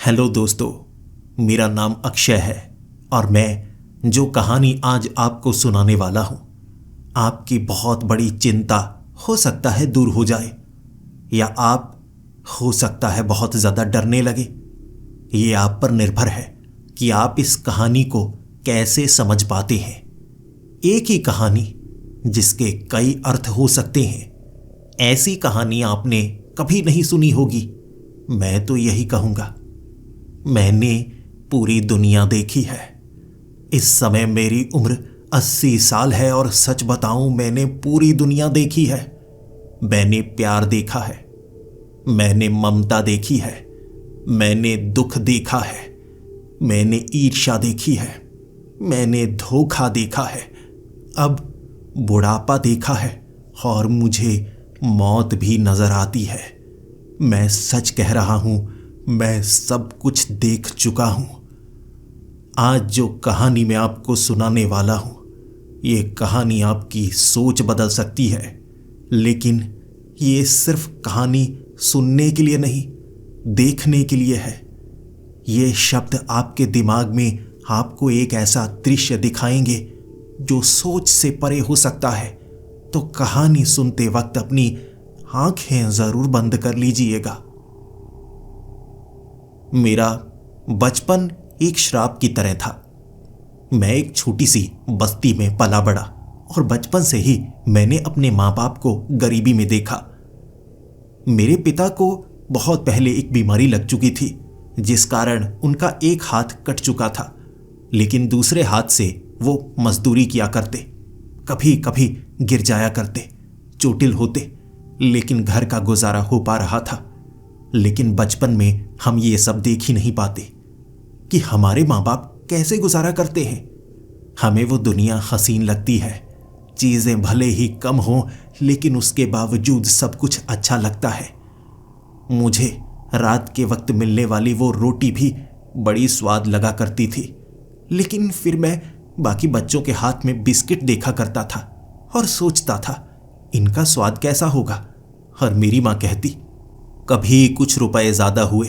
Hello दोस्तों, मेरा नाम अक्षय है और मैं जो कहानी आज आपको सुनाने वाला हूं, आपकी बहुत बड़ी चिंता हो सकता है दूर हो जाए, या आप हो सकता है बहुत ज़्यादा डरने लगे। ये आप पर निर्भर है कि आप इस कहानी को कैसे समझ पाते हैं। एक ही कहानी जिसके कई अर्थ हो सकते हैं, ऐसी कहानी आपने कभी नहीं सुनी होगी। मैं तो यही कहूँगा, मैंने पूरी दुनिया देखी है। इस समय मेरी उम्र 80 साल है और सच बताऊं, मैंने पूरी दुनिया देखी है। मैंने प्यार देखा है, मैंने ममता देखी है, मैंने दुख देखा है, मैंने ईर्ष्या देखी है, मैंने धोखा देखा है, अब बुढ़ापा देखा है और मुझे मौत भी नजर आती है। मैं सच कह रहा हूं, मैं सब कुछ देख चुका हूं। आज जो कहानी मैं आपको सुनाने वाला हूं, ये कहानी आपकी सोच बदल सकती है, लेकिन ये सिर्फ कहानी सुनने के लिए नहीं, देखने के लिए है। ये शब्द आपके दिमाग में आपको एक ऐसा दृश्य दिखाएंगे जो सोच से परे हो सकता है। तो कहानी सुनते वक्त अपनी आंखें जरूर बंद कर लीजिएगा। मेरा बचपन एक श्राप की तरह था। मैं एक छोटी सी बस्ती में पला बड़ा और बचपन से ही मैंने अपने माँ बाप को गरीबी में देखा। मेरे पिता को बहुत पहले एक बीमारी लग चुकी थी, जिस कारण उनका एक हाथ कट चुका था, लेकिन दूसरे हाथ से वो मजदूरी किया करते। कभी कभी गिर जाया करते, चोटिल होते, लेकिन घर का गुजारा हो पा रहा था। लेकिन बचपन में हम ये सब देख ही नहीं पाते कि हमारे माँ बाप कैसे गुजारा करते हैं। हमें वो दुनिया हसीन लगती है, चीजें भले ही कम हो, लेकिन उसके बावजूद सब कुछ अच्छा लगता है। मुझे रात के वक्त मिलने वाली वो रोटी भी बड़ी स्वाद लगा करती थी, लेकिन फिर मैं बाकी बच्चों के हाथ में बिस्किट देखा करता था और सोचता था, इनका स्वाद कैसा होगा। और मेरी माँ कहती, कभी कुछ रुपए ज्यादा हुए,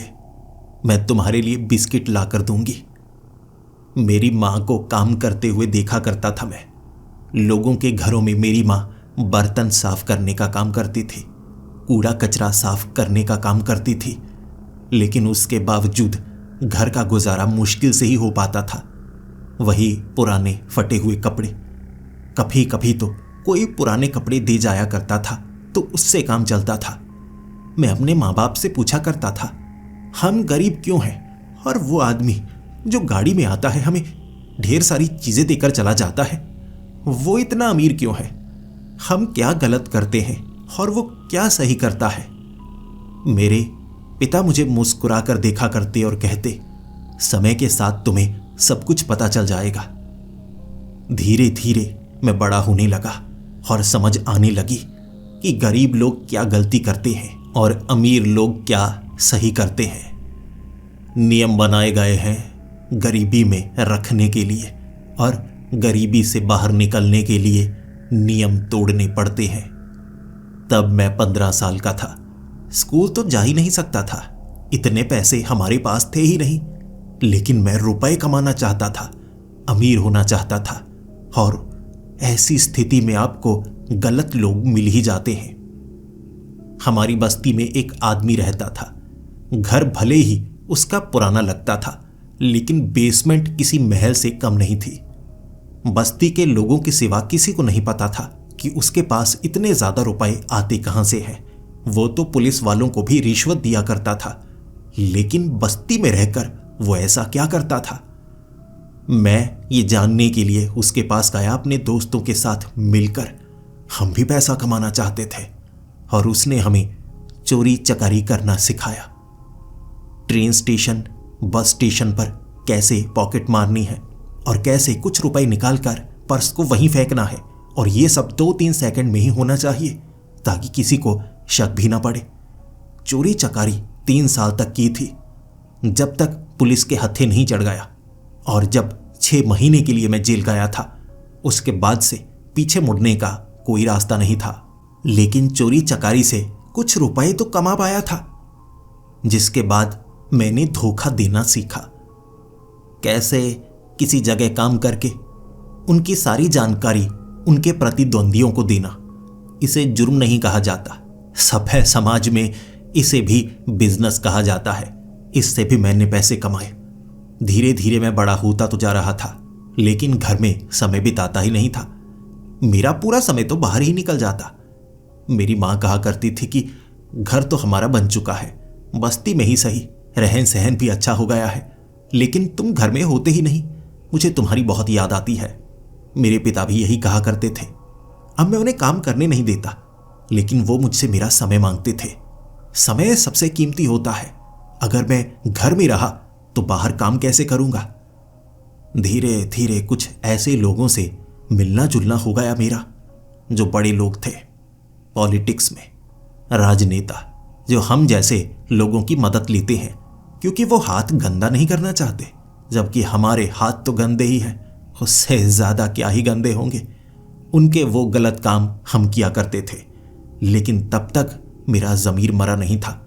मैं तुम्हारे लिए बिस्किट ला कर दूंगी। मेरी माँ को काम करते हुए देखा करता था मैं। लोगों के घरों में मेरी माँ बर्तन साफ करने का काम करती थी, कूड़ा कचरा साफ करने का काम करती थी, लेकिन उसके बावजूद घर का गुजारा मुश्किल से ही हो पाता था। वही पुराने फटे हुए कपड़े, कभी कभी तो कोई पुराने कपड़े दे जाया करता था तो उससे काम चलता था। मैं अपने माँ बाप से पूछा करता था, हम गरीब क्यों हैं, और वो आदमी जो गाड़ी में आता है हमें ढेर सारी चीजें देकर चला जाता है, वो इतना अमीर क्यों है। हम क्या गलत करते हैं और वो क्या सही करता है। मेरे पिता मुझे मुस्कुरा कर देखा करते और कहते, समय के साथ तुम्हें सब कुछ पता चल जाएगा। धीरे धीरे मैं बड़ा होने लगा और समझ आने लगी कि गरीब लोग क्या गलती करते हैं और अमीर लोग क्या सही करते हैं। नियम बनाए गए हैं गरीबी में रखने के लिए, और गरीबी से बाहर निकलने के लिए नियम तोड़ने पड़ते हैं। तब मैं 15 साल का था। स्कूल तो जा ही नहीं सकता था, इतने पैसे हमारे पास थे ही नहीं, लेकिन मैं रुपए कमाना चाहता था, अमीर होना चाहता था। और ऐसी स्थिति में आपको गलत लोग मिल ही जाते हैं। हमारी बस्ती में एक आदमी रहता था। घर भले ही उसका पुराना लगता था, लेकिन बेसमेंट किसी महल से कम नहीं थी। बस्ती के लोगों के सिवा किसी को नहीं पता था कि उसके पास इतने ज्यादा रुपए आते कहां से हैं। वो तो पुलिस वालों को भी रिश्वत दिया करता था, लेकिन बस्ती में रहकर वो ऐसा क्या करता था। मैं ये जानने के लिए उसके पास गया अपने दोस्तों के साथ मिलकर। हम भी पैसा कमाना चाहते थे और उसने हमें चोरी चकारी करना सिखाया। ट्रेन स्टेशन, बस स्टेशन पर कैसे पॉकेट मारनी है और कैसे कुछ रुपए निकालकर पर्स को वहीं फेंकना है, और ये सब 2-3 सेकंड में ही होना चाहिए ताकि किसी को शक भी ना पड़े। चोरी चकारी 3 साल तक की थी, जब तक पुलिस के हत्थे नहीं चढ़ गया, और जब 6 महीने के लिए मैं जेल गया था, उसके बाद से पीछे मुड़ने का कोई रास्ता नहीं था। लेकिन चोरी चकारी से कुछ रुपए तो कमा पाया था, जिसके बाद मैंने धोखा देना सीखा। कैसे किसी जगह काम करके उनकी सारी जानकारी उनके प्रतिद्वंदियों को देना, इसे जुर्म नहीं कहा जाता। सभ्य समाज में इसे भी बिजनेस कहा जाता है। इससे भी मैंने पैसे कमाए। धीरे धीरे मैं बड़ा होता तो जा रहा था, लेकिन घर में समय बिताता ही नहीं था। मेरा पूरा समय तो बाहर ही निकल जाता। मेरी माँ कहा करती थी कि घर तो हमारा बन चुका है, बस्ती में ही सही, रहन सहन भी अच्छा हो गया है, लेकिन तुम घर में होते ही नहीं, मुझे तुम्हारी बहुत याद आती है। मेरे पिता भी यही कहा करते थे। अब मैं उन्हें काम करने नहीं देता, लेकिन वो मुझसे मेरा समय मांगते थे। समय सबसे कीमती होता है। अगर मैं घर में रहा तो बाहर काम कैसे करूंगा। धीरे धीरे कुछ ऐसे लोगों से मिलना जुलना हो गया मेरा, जो बड़े लोग थे पॉलिटिक्स में, राजनेता, जो हम जैसे लोगों की मदद लेते हैं क्योंकि वो हाथ गंदा नहीं करना चाहते, जबकि हमारे हाथ तो गंदे ही हैं, उससे ज्यादा क्या ही गंदे होंगे। उनके वो गलत काम हम किया करते थे, लेकिन तब तक मेरा ज़मीर मरा नहीं था।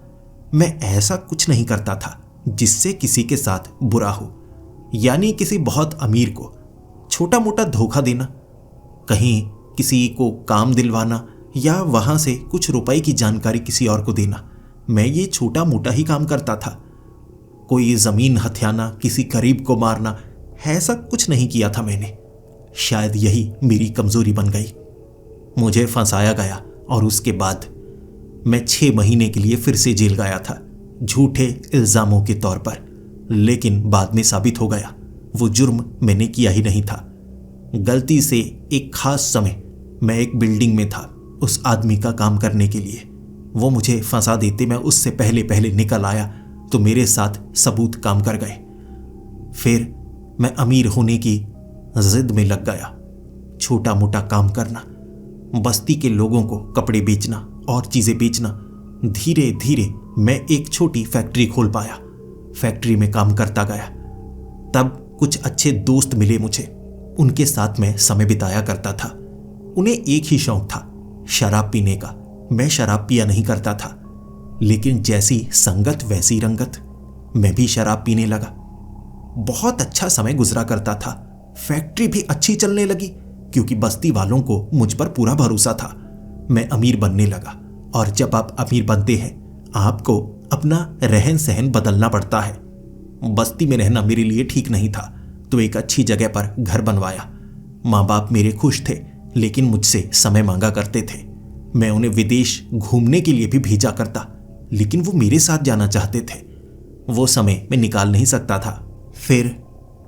मैं ऐसा कुछ नहीं करता था जिससे किसी के साथ बुरा हो, यानी किसी बहुत अमीर को छोटा मोटा धोखा देना, कहीं किसी को काम दिलवाना या वहां से कुछ रुपए की जानकारी किसी और को देना। मैं ये छोटा मोटा ही काम करता था। कोई जमीन हथियाना, किसी गरीब को मारना, ऐसा कुछ नहीं किया था मैंने। शायद यही मेरी कमजोरी बन गई। मुझे फंसाया गया और उसके बाद मैं 6 महीने के लिए फिर से जेल गया था, झूठे इल्जामों के तौर पर। लेकिन बाद में साबित हो गया वो जुर्म मैंने किया ही नहीं था। गलती से एक खास समय मैं एक बिल्डिंग में था उस आदमी का काम करने के लिए। वो मुझे फंसा देते, मैं उससे पहले पहले निकल आया तो मेरे साथ सबूत काम कर गए। फिर मैं अमीर होने की जिद में लग गया। छोटा मोटा काम करना, बस्ती के लोगों को कपड़े बेचना और चीजें बेचना। धीरे धीरे मैं एक छोटी फैक्ट्री खोल पाया। फैक्ट्री में काम करता गया। तब कुछ अच्छे दोस्त मिले मुझे, उनके साथ मैं समय बिताया करता था। उन्हें एक ही शौक था, शराब पीने का। मैं शराब पिया नहीं करता था, लेकिन जैसी संगत वैसी रंगत, मैं भी शराब पीने लगा। बहुत अच्छा समय गुजरा करता था। फैक्ट्री भी अच्छी चलने लगी क्योंकि बस्ती वालों को मुझ पर पूरा भरोसा था। मैं अमीर बनने लगा, और जब आप अमीर बनते हैं आपको अपना रहन सहन बदलना पड़ता है। बस्ती में रहना मेरे लिए ठीक नहीं था, तो एक अच्छी जगह पर घर बनवाया। माँ बाप मेरे खुश थे, लेकिन मुझसे समय मांगा करते थे। मैं उन्हें विदेश घूमने के लिए भी भेजा करता, लेकिन वो मेरे साथ जाना चाहते थे। वो समय मैं निकाल नहीं सकता था। फिर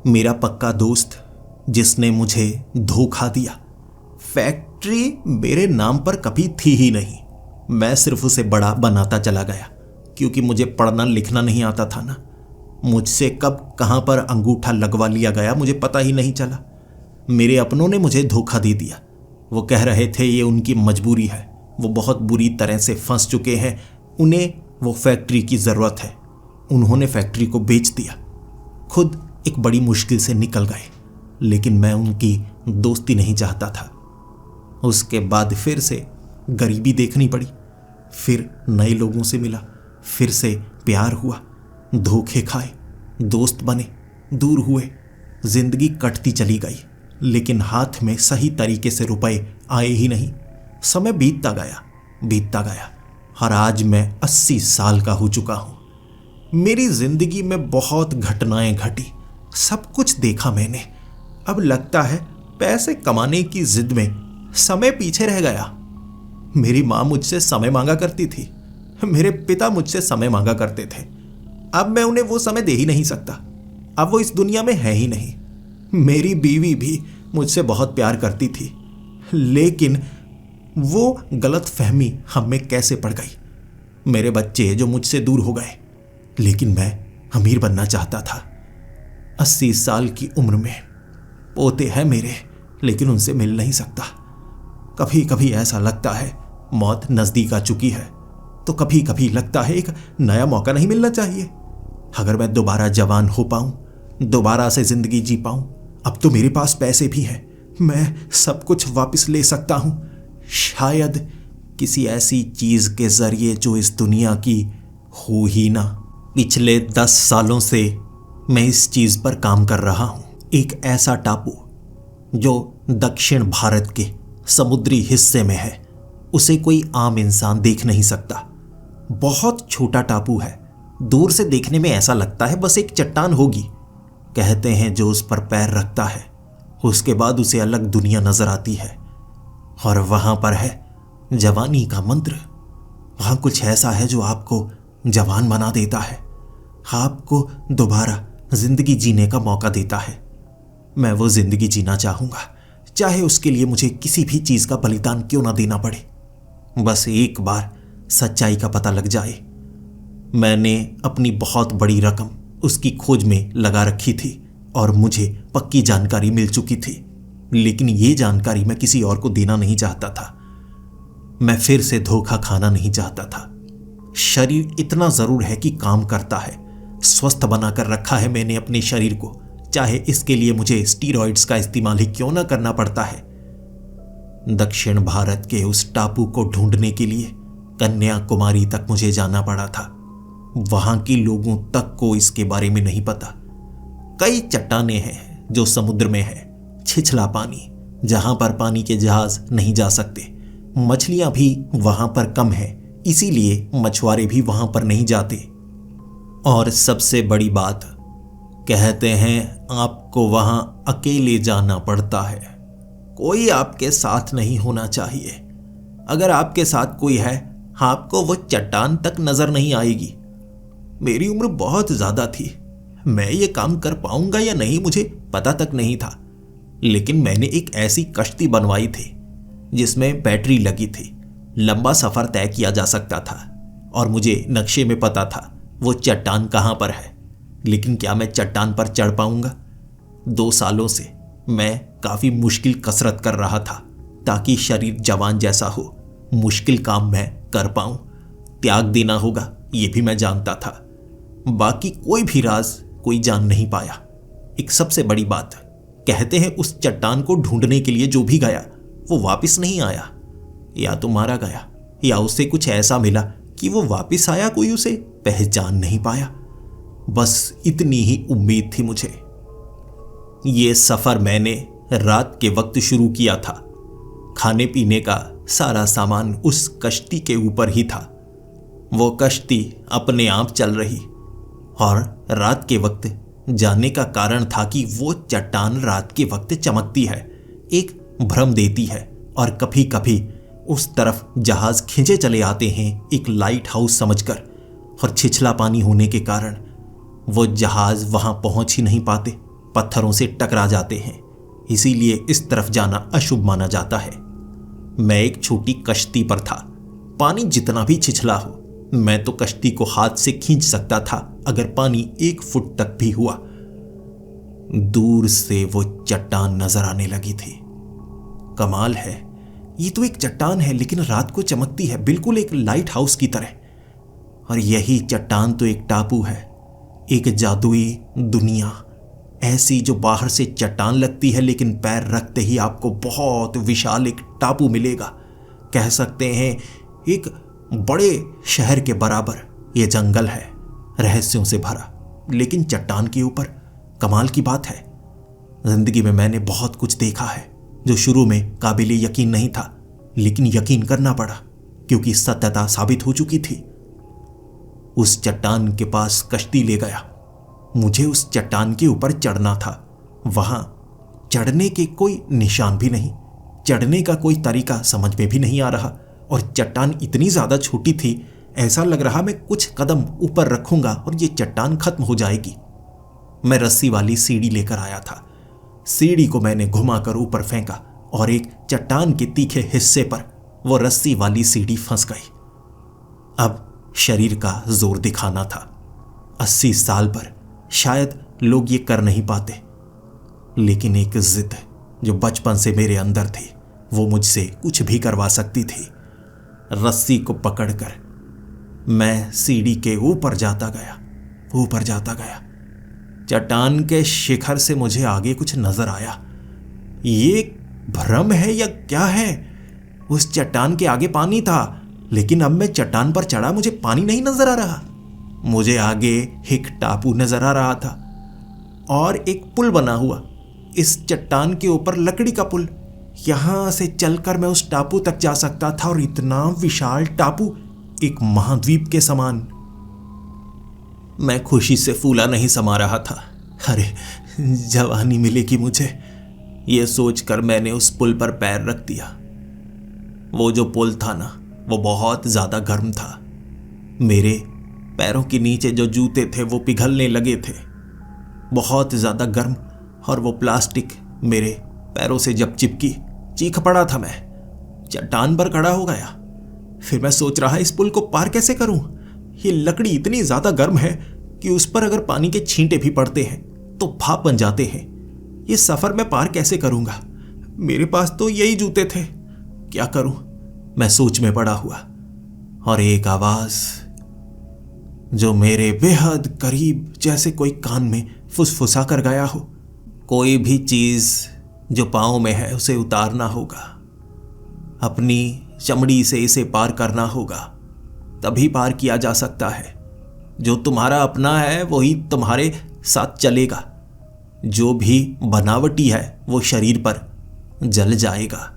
मेरा पक्का दोस्त जिसने मुझे धोखा दिया। फैक्ट्री मेरे नाम पर कभी थी ही नहीं, मैं सिर्फ उसे बड़ा बनाता चला गया क्योंकि मुझे पढ़ना लिखना नहीं आता था ना। मुझसे कब कहां पर अंगूठा लगवा लिया गया मुझे पता ही नहीं चला। मेरे अपनों ने मुझे धोखा दे दिया। वो कह रहे थे ये उनकी मजबूरी है, वो बहुत बुरी तरह से फंस चुके हैं, उन्हें वो फैक्ट्री की ज़रूरत है। उन्होंने फैक्ट्री को बेच दिया, खुद एक बड़ी मुश्किल से निकल गए, लेकिन मैं उनकी दोस्ती नहीं चाहता था। उसके बाद फिर से गरीबी देखनी पड़ी, फिर नए लोगों से मिला, फिर से प्यार हुआ, धोखे खाए, दोस्त बने, दूर हुए, जिंदगी कटती चली गई, लेकिन हाथ में सही तरीके से रुपए आए ही नहीं। समय बीतता गया और आज मैं 80 साल का हो चुका हूं। मेरी जिंदगी में बहुत घटनाएं घटी, सब कुछ देखा मैंने। अब लगता है पैसे कमाने की जिद में समय पीछे रह गया। मेरी माँ मुझसे समय मांगा करती थी, मेरे पिता मुझसे समय मांगा करते थे। अब मैं उन्हें वो समय दे ही नहीं सकता, अब वो इस दुनिया में है ही नहीं। मेरी बीवी भी मुझसे बहुत प्यार करती थी, लेकिन वो गलत फहमी हम में कैसे पड़ गई। मेरे बच्चे जो मुझसे दूर हो गए, लेकिन मैं अमीर बनना चाहता था। 80 साल की उम्र में पोते हैं मेरे, लेकिन उनसे मिल नहीं सकता। कभी कभी ऐसा लगता है मौत नजदीक आ चुकी है, तो कभी कभी लगता है एक नया मौका नहीं मिलना चाहिए। अगर मैं दोबारा जवान हो पाऊं, दोबारा से जिंदगी जी पाऊं, अब तो मेरे पास पैसे भी हैं, मैं सब कुछ वापस ले सकता हूं। शायद किसी ऐसी चीज के जरिए जो इस दुनिया की हो ही ना। पिछले 10 सालों से मैं इस चीज पर काम कर रहा हूं। एक ऐसा टापू जो दक्षिण भारत के समुद्री हिस्से में है, उसे कोई आम इंसान देख नहीं सकता। बहुत छोटा टापू है, दूर से देखने में ऐसा लगता है बस एक चट्टान होगी। कहते हैं जो उस पर पैर रखता है उसके बाद उसे अलग दुनिया नजर आती है। और वहां पर है जवानी का मंत्र। वहां कुछ ऐसा है जो आपको जवान बना देता है, आपको दोबारा जिंदगी जीने का मौका देता है। मैं वो जिंदगी जीना चाहूंगा, चाहे उसके लिए मुझे किसी भी चीज का बलिदान क्यों ना देना पड़े। बस एक बार सच्चाई का पता लग जाए। मैंने अपनी बहुत बड़ी रकम उसकी खोज में लगा रखी थी और मुझे पक्की जानकारी मिल चुकी थी, लेकिन ये जानकारी मैं किसी और को देना नहीं चाहता था। मैं फिर से धोखा खाना नहीं चाहता था। शरीर इतना जरूर है कि काम करता है। स्वस्थ बनाकर रखा है मैंने अपने शरीर को, चाहे इसके लिए मुझे स्टीरॉइड्स का इस्तेमाल ही क्यों ना करना पड़ता है। दक्षिण भारत के उस टापू को ढूंढने के लिए कन्याकुमारी तक मुझे जाना पड़ा था। वहां के लोगों तक को इसके बारे में नहीं पता। कई चट्टानें हैं जो समुद्र में है, छिछला पानी जहां पर पानी के जहाज नहीं जा सकते। मछलियां भी वहां पर कम है, इसीलिए मछुआरे भी वहां पर नहीं जाते। और सबसे बड़ी बात, कहते हैं आपको वहां अकेले जाना पड़ता है, कोई आपके साथ नहीं होना चाहिए। अगर आपके साथ कोई है आपको वो चट्टान तक नजर नहीं आएगी। मेरी उम्र बहुत ज्यादा थी, मैं ये काम कर पाऊंगा या नहीं मुझे पता तक नहीं था, लेकिन मैंने एक ऐसी कश्ती बनवाई थी जिसमें बैटरी लगी थी। लंबा सफर तय किया जा सकता था और मुझे नक्शे में पता था वो चट्टान कहां पर है। लेकिन क्या मैं चट्टान पर चढ़ पाऊंगा? 2 सालों से मैं काफी मुश्किल कसरत कर रहा था ताकि शरीर जवान जैसा हो, मुश्किल काम मैं कर पाऊं। त्याग देना होगा ये भी मैं जानता था। बाकी कोई भी राज कोई जान नहीं पाया। एक सबसे बड़ी बात, कहते हैं उस चट्टान को ढूंढने के लिए जो भी गया वो वापस नहीं आया। या तो मारा गया या उसे कुछ ऐसा मिला कि वो वापस आया, कोई उसे पहचान नहीं पाया। बस इतनी ही उम्मीद थी मुझे। ये सफर मैंने रात के वक्त शुरू किया था। खाने पीने का सारा सामान उस कश्ती के ऊपर ही था। वो कश्ती अपने आप चल रही और रात के वक्त जाने का कारण था कि वो चट्टान रात के वक्त चमकती है, एक भ्रम देती है और कभी कभी उस तरफ जहाज खींचे चले आते हैं एक लाइट हाउस समझकर। और छिछला पानी होने के कारण वो जहाज वहां पहुंच ही नहीं पाते, पत्थरों से टकरा जाते हैं। इसीलिए इस तरफ जाना अशुभ माना जाता है। मैं एक छोटी कश्ती पर था। पानी जितना भी छिछला हो मैं तो कश्ती को हाथ से खींच सकता था अगर पानी 1 फुट तक भी हुआ। दूर से वो चट्टान नजर आने लगी थी। कमाल है, ये तो एक चट्टान है लेकिन रात को चमकती है, बिल्कुल एक लाइट हाउस की तरह। और यही चट्टान तो एक टापू है, एक जादुई दुनिया, ऐसी जो बाहर से चट्टान लगती है लेकिन पैर रखते ही आपको बहुत विशाल एक टापू मिलेगा। कह सकते हैं एक बड़े शहर के बराबर ये जंगल है, रहस्यों से भरा, लेकिन चट्टान के ऊपर। कमाल की बात है, जिंदगी में मैंने बहुत कुछ देखा है जो शुरू में काबिले यकीन नहीं था, लेकिन यकीन करना पड़ा क्योंकि सत्यता साबित हो चुकी थी। उस चट्टान के पास कश्ती ले गया। मुझे उस चट्टान के ऊपर चढ़ना था। वहां चढ़ने के कोई निशान भी नहीं, चढ़ने का कोई तरीका समझ में भी नहीं आ रहा। और चट्टान इतनी ज्यादा छोटी थी, ऐसा लग रहा मैं कुछ कदम ऊपर रखूंगा और ये चट्टान खत्म हो जाएगी। मैं रस्सी वाली सीढ़ी लेकर आया था। सीढ़ी को मैंने घुमाकर ऊपर फेंका और एक चट्टान के तीखे हिस्से पर वो रस्सी वाली सीढ़ी फंस गई। अब शरीर का जोर दिखाना था। 80 साल पर शायद लोग ये कर नहीं पाते, लेकिन एक जिद जो बचपन से मेरे अंदर थी वो मुझसे कुछ भी करवा सकती थी। रस्सी को पकड़कर मैं सीढ़ी के ऊपर जाता गया। चट्टान के शिखर से मुझे आगे कुछ नजर आया। ये भ्रम है या क्या है? उस चट्टान के आगे पानी था, लेकिन अब मैं चट्टान पर चढ़ा, मुझे पानी नहीं नजर आ रहा। मुझे आगे एक टापू नजर आ रहा था और एक पुल बना हुआ, इस चट्टान के ऊपर लकड़ी का पुल। यहां से चलकर मैं उस टापू तक जा सकता था, और इतना विशाल टापू, एक महाद्वीप के समान। मैं खुशी से फूला नहीं समा रहा था। अरे जवानी मिलेगी मुझे, ये सोचकर मैंने उस पुल पर पैर रख दिया। वो जो पुल था ना, वो बहुत ज्यादा गर्म था। मेरे पैरों के नीचे जो जूते थे वो पिघलने लगे थे, बहुत ज्यादा गर्म। और वो प्लास्टिक मेरे पैरों से जब चिपकी, चीख पड़ा था मैं। चट्टान पर खड़ा हो गया। फिर मैं सोच रहा इस पुल को पार कैसे करूं। ये लकड़ी इतनी ज्यादा गर्म है कि उस पर अगर पानी के छींटे भी पड़ते हैं तो भाप बन जाते हैं। ये सफर मैं पार कैसे करूंगा। मेरे पास तो यही जूते थे, क्या करूं। मैं सोच में पड़ा हुआ, और एक आवाज जो मेरे बेहद करीब, जैसे कोई कान में फुसफुसा कर गया हो। कोई भी चीज जो पांव में है उसे उतारना होगा, अपनी चमड़ी से इसे पार करना होगा, तभी पार किया जा सकता है। जो तुम्हारा अपना है वही तुम्हारे साथ चलेगा, जो भी बनावटी है वो शरीर पर जल जाएगा।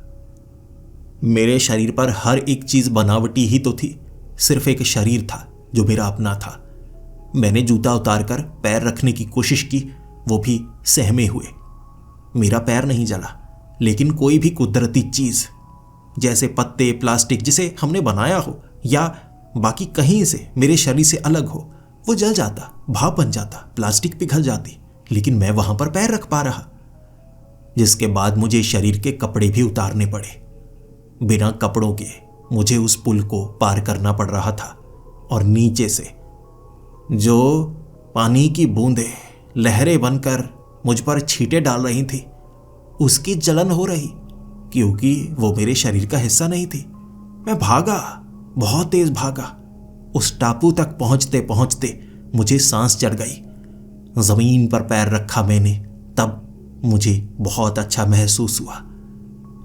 मेरे शरीर पर हर एक चीज बनावटी ही तो थी, सिर्फ एक शरीर था जो मेरा अपना था। मैंने जूता उतारकर पैर रखने की कोशिश की, वो भी सहमे हुए। मेरा पैर नहीं जला, लेकिन कोई भी कुदरती चीज, जैसे पत्ते, प्लास्टिक जिसे हमने बनाया हो या बाकी कहीं से मेरे शरीर से अलग हो, वो जल जाता, भाप बन जाता, प्लास्टिक पिघल जाती, लेकिन मैं वहां पर पैर रख पा रहा। जिसके बाद मुझे शरीर के कपड़े भी उतारने पड़े। बिना कपड़ों के मुझे उस पुल को पार करना पड़ रहा था, और नीचे से जो पानी की बूंदें लहरें बनकर मुझ पर छींटे डाल रही थी, उसकी जलन हो रही, क्योंकि वो मेरे शरीर का हिस्सा नहीं थी। मैं भागा, बहुत तेज भागा। उस टापू तक पहुंचते पहुंचते मुझे सांस चढ़ गई। जमीन पर पैर रखा मैंने, तब मुझे बहुत अच्छा महसूस हुआ।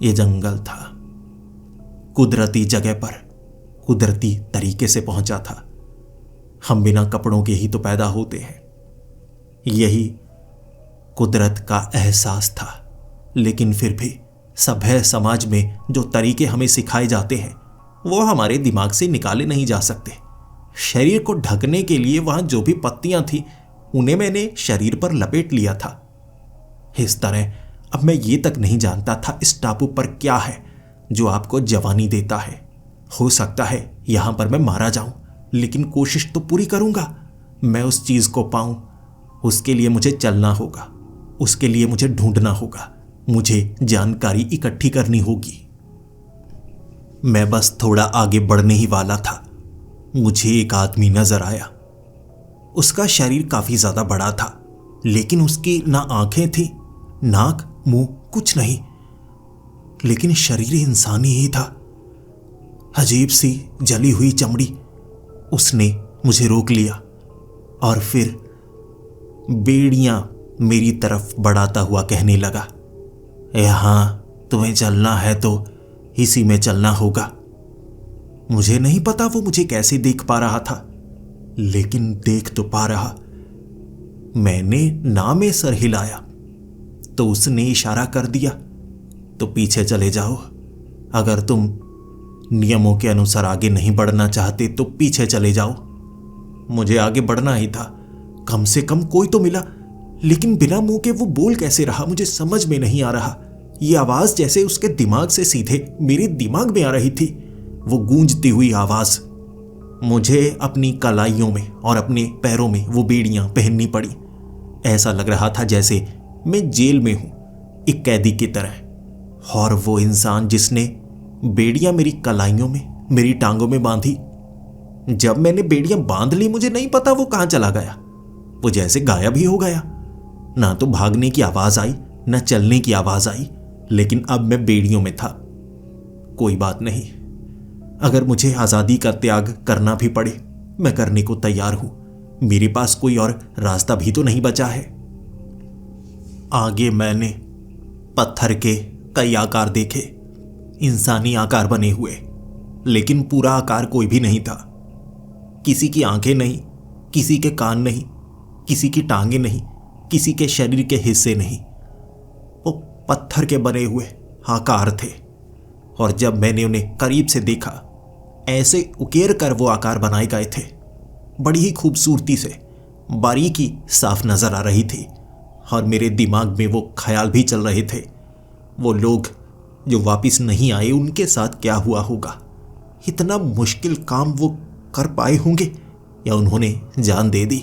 ये जंगल था, कुदरती जगह पर, कुदरती तरीके से पहुंचा था। हम बिना कपड़ों के ही तो पैदा होते हैं। यही कुदरत का एहसास था। लेकिन फिर भी सभ्य समाज में जो तरीके हमें सिखाए जाते हैं वो हमारे दिमाग से निकाले नहीं जा सकते। शरीर को ढकने के लिए वहां जो भी पत्तियां थी उन्हें मैंने शरीर पर लपेट लिया था। इस तरह अब मैं ये तक नहीं जानता था इस टापू पर क्या है जो आपको जवानी देता है। हो सकता है यहां पर मैं मारा जाऊं, लेकिन कोशिश तो पूरी करूंगा। मैं उस चीज को पाऊं, उसके लिए मुझे चलना होगा, उसके लिए मुझे ढूंढना होगा, मुझे जानकारी इकट्ठी करनी होगी। मैं बस थोड़ा आगे बढ़ने ही वाला था, मुझे एक आदमी नजर आया। उसका शरीर काफी ज्यादा बड़ा था, लेकिन उसकी ना आंखें थी, नाक, मुंह, कुछ नहीं, लेकिन शरीर इंसानी ही था। अजीब सी जली हुई चमड़ी। उसने मुझे रोक लिया और फिर बेड़ियां मेरी तरफ बढ़ाता हुआ कहने लगा, यहां तुम्हें चलना है तो इसी में चलना होगा। मुझे नहीं पता वो मुझे कैसे देख पा रहा था, लेकिन देख तो पा रहा। मैंने ना में सर हिलाया तो उसने इशारा कर दिया, तो पीछे चले जाओ। अगर तुम नियमों के अनुसार आगे नहीं बढ़ना चाहते तो पीछे चले जाओ। मुझे आगे बढ़ना ही था, कम से कम कोई तो मिला, लेकिन बिना मुंह के वो बोल कैसे रहा मुझे समझ में नहीं आ रहा। ये आवाज जैसे उसके दिमाग से सीधे मेरे दिमाग में आ रही थी। वो गूंजती हुई आवाज। मुझे अपनी कलाइयों में और अपने पैरों में वो बेड़ियां पहननी पड़ी। ऐसा लग रहा था जैसे मैं जेल में हूं, एक कैदी की तरह। और वो इंसान जिसने बेड़ियां मेरी कलाइयों में, मेरी टांगों में बांधी, जब मैंने बेड़ियां बांध ली मुझे नहीं पता वो कहां चला गया। वो जैसे गायब ही हो गया। ना तो भागने की आवाज आई, ना चलने की आवाज आई, लेकिन अब मैं बेड़ियों में था। कोई बात नहीं, अगर मुझे आजादी का त्याग करना भी पड़े मैं करने को तैयार हूं। मेरे पास कोई और रास्ता भी तो नहीं बचा है। आगे मैंने पत्थर के कई आकार देखे, इंसानी आकार बने हुए, लेकिन पूरा आकार कोई भी नहीं था। किसी की आंखें नहीं, किसी के कान नहीं, किसी की टांगे नहीं, किसी के शरीर के हिस्से नहीं। वो पत्थर के बने हुए आकार थे, और जब मैंने उन्हें करीब से देखा, ऐसे उकेर कर वो आकार बनाए गए थे। बड़ी ही खूबसूरती से, बारीकी साफ नजर आ रही थी, और मेरे दिमाग में वो ख्याल भी चल रहे थे, वो लोग जो वापिस नहीं आए उनके साथ क्या हुआ होगा। इतना मुश्किल काम वो कर पाए होंगे या उन्होंने जान दे दी।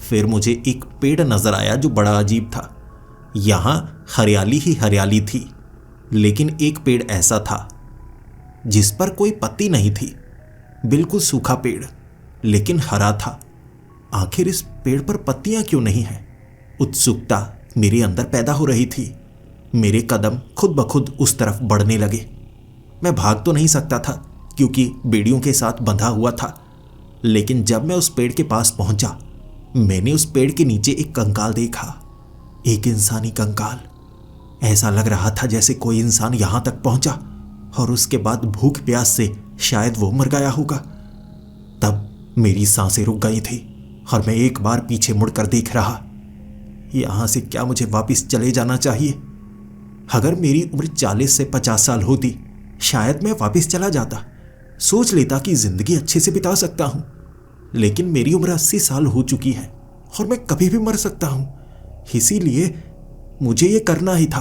फिर मुझे एक पेड़ नजर आया जो बड़ा अजीब था। यहां हरियाली ही हरियाली थी, लेकिन एक पेड़ ऐसा था जिस पर कोई पत्ती नहीं थी, बिल्कुल सूखा पेड़, लेकिन हरा था। आखिर इस पेड़ पर पत्तियां क्यों नहीं हैं? उत्सुकता मेरे अंदर पैदा हो रही थी। मेरे कदम खुद ब खुद उस तरफ बढ़ने लगे। मैं भाग तो नहीं सकता था क्योंकि बेड़ियों के साथ बंधा हुआ था, लेकिन जब मैं उस पेड़ के पास पहुंचा, मैंने उस पेड़ के नीचे एक कंकाल देखा, एक इंसानी कंकाल। ऐसा लग रहा था जैसे कोई इंसान यहां तक पहुंचा और उसके बाद भूख प्यास से शायद वो मर गया होगा। तब मेरी सांसें रुक गई थी और मैं एक बार पीछे मुड़कर देख रहा। यहां से क्या मुझे वापस चले जाना चाहिए? अगर मेरी उम्र 40 से 50 साल होती, शायद मैं वापस चला जाता, सोच लेता कि जिंदगी अच्छे से बिता सकता हूं। लेकिन मेरी उम्र 80 साल हो चुकी है और मैं कभी भी मर सकता हूं। इसीलिए मुझे ये करना ही था।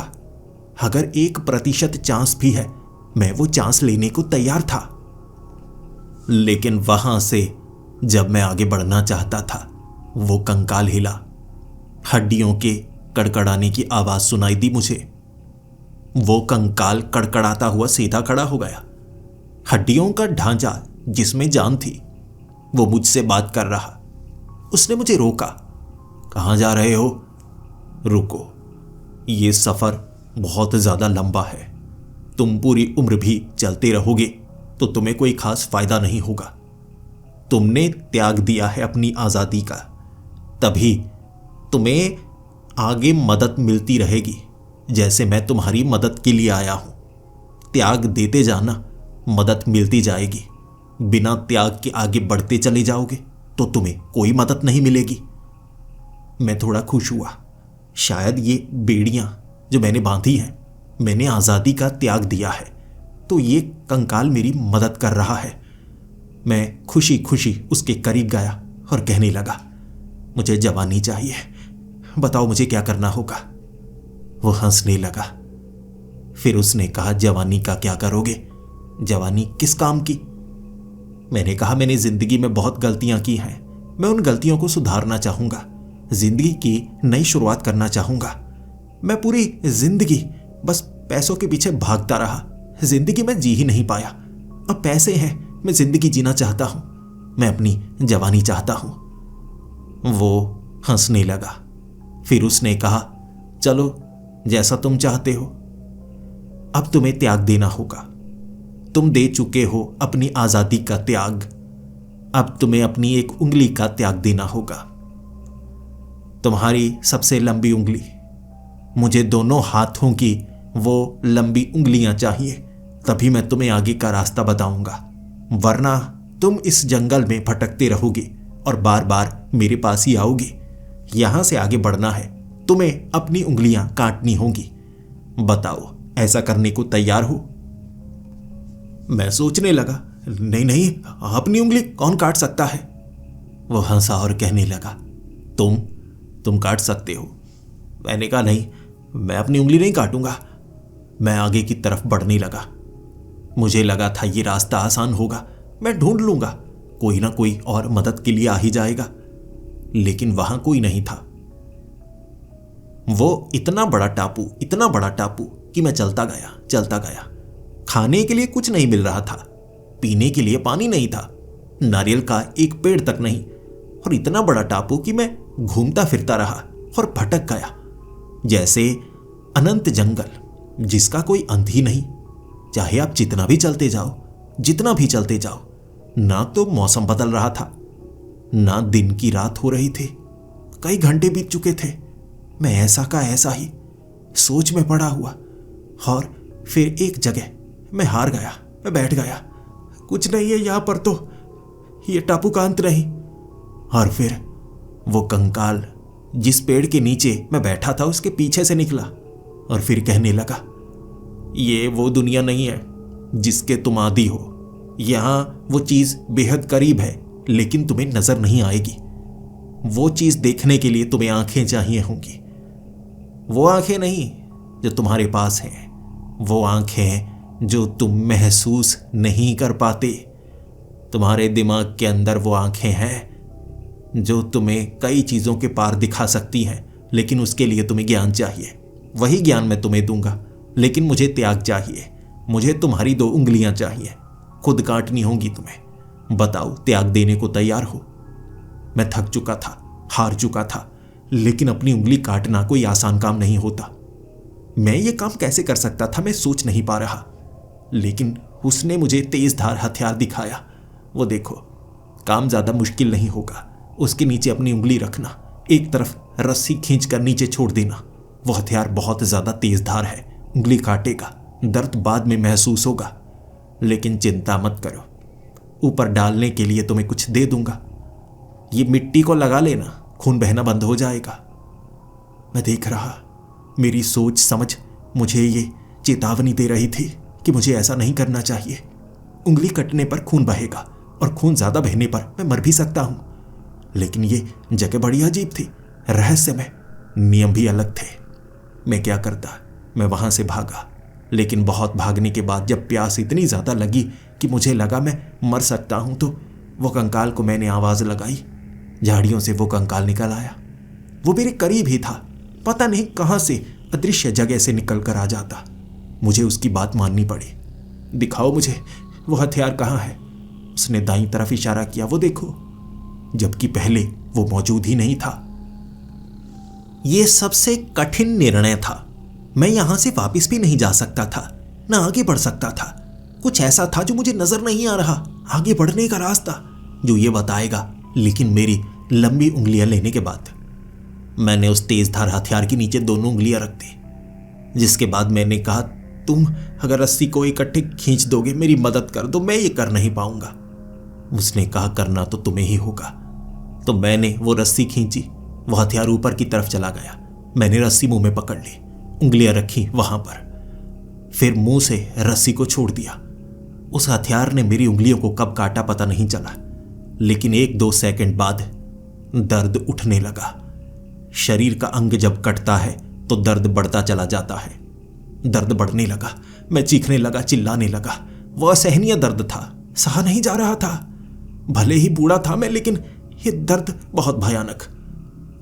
अगर 1% चांस भी है, मैं वो चांस लेने को तैयार था। लेकिन वहां से जब मैं आगे बढ़ना चाहता था, वो कंकाल हिला। हड्डियों के कड़कड़ाने की आवाज सुनाई दी मुझे। वो कंकाल कड़कड़ाता हुआ सीधा खड़ा हो गया। हड्डियों का ढांचा जिसमें जान थी, वो मुझसे बात कर रहा। उसने मुझे रोका। कहां जा रहे हो? रुको, ये सफर बहुत ज्यादा लंबा है। तुम पूरी उम्र भी चलते रहोगे तो तुम्हें कोई खास फायदा नहीं होगा। तुमने त्याग दिया है अपनी आजादी का, तभी तुम्हें आगे मदद मिलती रहेगी, जैसे मैं तुम्हारी मदद के लिए आया हूं। त्याग देते जाना, मदद मिलती जाएगी। बिना त्याग के आगे बढ़ते चले जाओगे तो तुम्हें कोई मदद नहीं मिलेगी। मैं थोड़ा खुश हुआ। शायद ये बेड़ियां जो मैंने बांधी हैं, मैंने आजादी का त्याग दिया है, तो ये कंकाल मेरी मदद कर रहा है। मैं खुशी खुशी उसके करीब गया और कहने लगा, मुझे जवानी चाहिए, बताओ मुझे क्या करना होगा। वो हंसने लगा। फिर उसने कहा, जवानी का क्या करोगे? जवानी किस काम की? मैंने कहा, मैंने जिंदगी में बहुत गलतियां की हैं, मैं उन गलतियों को सुधारना चाहूंगा, जिंदगी की नई शुरुआत करना चाहूंगा। मैं पूरी जिंदगी बस पैसों के पीछे भागता रहा, जिंदगी में जी ही नहीं पाया। अब पैसे हैं, मैं जिंदगी जीना चाहता हूं, मैं अपनी जवानी चाहता हूं। वो हंसने लगा। फिर उसने कहा, चलो जैसा तुम चाहते हो। अब तुम्हें त्याग देना होगा। तुम दे चुके हो अपनी आजादी का त्याग, अब तुम्हें अपनी एक उंगली का त्याग देना होगा। तुम्हारी सबसे लंबी उंगली, मुझे दोनों हाथों की वो लंबी उंगलियां चाहिए, तभी मैं तुम्हें आगे का रास्ता बताऊंगा। वरना तुम इस जंगल में भटकते रहोगे और बार बार मेरे पास ही आओगे। यहां से आगे बढ़ना है, तुम्हें अपनी उंगलियां काटनी होंगी। बताओ, ऐसा करने को तैयार हो? मैं सोचने लगा, नहीं नहीं, अपनी उंगली कौन काट सकता है? वो हंसा और कहने लगा, तुम काट सकते हो। मैंने कहा, नहीं, मैं अपनी उंगली नहीं काटूंगा। मैं आगे की तरफ बढ़ने लगा। मुझे लगा था ये रास्ता आसान होगा, मैं ढूंढ लूंगा, कोई ना कोई और मदद के लिए आ ही जाएगा। लेकिन वहां कोई नहीं था। वो इतना बड़ा टापू कि मैं चलता गया। खाने के लिए कुछ नहीं मिल रहा था, पीने के लिए पानी नहीं था, नारियल का एक पेड़ तक नहीं, और इतना बड़ा टापू कि मैं घूमता फिरता रहा और भटक गया, जैसे अनंत जंगल जिसका कोई अंत ही नहीं। चाहे आप जितना भी चलते जाओ, ना तो मौसम बदल रहा था, ना दिन की रात हो रही थी। कई घंटे बीत चुके थे। मैं ऐसा का ऐसा ही सोच में पड़ा हुआ, और फिर एक जगह मैं हार गया। मैं बैठ गया। कुछ नहीं है यहां पर, तो ये टापू का अंत नहीं। और फिर वो कंकाल जिस पेड़ के नीचे मैं बैठा था उसके पीछे से निकला और फिर कहने लगा, ये वो दुनिया नहीं है जिसके तुम आदी हो। यहां वो चीज बेहद करीब है लेकिन तुम्हें नजर नहीं आएगी। वो चीज देखने के लिए तुम्हें आंखें चाहिए होंगी। वो आंखें नहीं जो तुम्हारे पास हैं, वो आंखें जो तुम महसूस नहीं कर पाते। तुम्हारे दिमाग के अंदर वो आंखें हैं जो तुम्हें कई चीजों के पार दिखा सकती हैं, लेकिन उसके लिए तुम्हें ज्ञान चाहिए। वही ज्ञान मैं तुम्हें दूंगा, लेकिन मुझे त्याग चाहिए। मुझे तुम्हारी 2 उंगलियां चाहिए, खुद काटनी होंगी तुम्हें। बताओ, त्याग देने को तैयार हो? मैं थक चुका था, हार चुका था, लेकिन अपनी उंगली काटना कोई आसान काम नहीं होता। मैं ये काम कैसे कर सकता था मैं सोच नहीं पा रहा, लेकिन उसने मुझे तेज धार हथियार दिखाया। वो देखो, काम ज्यादा मुश्किल नहीं होगा। उसके नीचे अपनी उंगली रखना, एक तरफ रस्सी खींचकर नीचे छोड़ देना। वो हथियार बहुत ज्यादा तेज धार है, उंगली काटेगा, दर्द बाद में महसूस होगा, लेकिन चिंता मत करो। ऊपर डालने के लिए तुम्हें कुछ दे दूंगा। ये मिट्टी को लगा लेना, खून बहना बंद हो जाएगा। मैं देख रहा, मेरी सोच समझ मुझे ये चेतावनी दे रही थी कि मुझे ऐसा नहीं करना चाहिए। उंगली कटने पर खून बहेगा और खून ज्यादा बहने पर मैं मर भी सकता हूं। लेकिन ये जगह बड़ी अजीब थी, रहस्यमय, नियम भी अलग थे। मैं क्या करता? मैं वहां से भागा, लेकिन बहुत भागने के बाद जब प्यास इतनी ज्यादा लगी कि मुझे लगा मैं मर सकता हूं, तो वो कंकाल को मैंने आवाज लगाई। झाड़ियों से वो कंकाल निकल आया। वो मेरे करीब ही था, पता नहीं कहां से अदृश्य जगह से निकल कर आ जाता। मुझे उसकी बात माननी पड़ी। दिखाओ मुझे वो हथियार कहाँ है? उसने दाईं तरफ इशारा किया। वो देखो, जबकि पहले वो मौजूद ही नहीं था। यह सबसे कठिन निर्णय था। मैं यहां से वापस भी नहीं जा सकता था, ना आगे बढ़ सकता था। कुछ ऐसा था जो मुझे नजर नहीं आ रहा, आगे बढ़ने का रास्ता जो ये बताएगा। लेकिन मेरी लंबी उंगलियां लेने के बाद मैंने उस तेज धार हथियार के नीचे दोनों उंगलियां रख दी, जिसके बाद मैंने कहा, तुम अगर रस्सी को इकट्ठे खींच दोगे, मेरी मदद कर दो, मैं ये कर नहीं पाऊंगा। उसने कहा, करना तो तुम्हें ही होगा। तो मैंने वो रस्सी खींची, वो हथियार ऊपर की तरफ चला गया। मैंने रस्सी मुंह में पकड़ ली, उंगलियां रखी वहां पर, फिर मुंह से रस्सी को छोड़ दिया। उस हथियार ने मेरी उंगलियों को कब काटा पता नहीं चला, लेकिन 1-2 सेकंड बाद दर्द उठने लगा। शरीर का अंग जब कटता है तो दर्द बढ़ता चला जाता है। दर्द बढ़ने लगा, मैं चीखने लगा, चिल्लाने लगा। वो असहनीय दर्द था, सहा नहीं जा रहा था। भले ही बूढ़ा था मैं, लेकिन ये दर्द बहुत भयानक।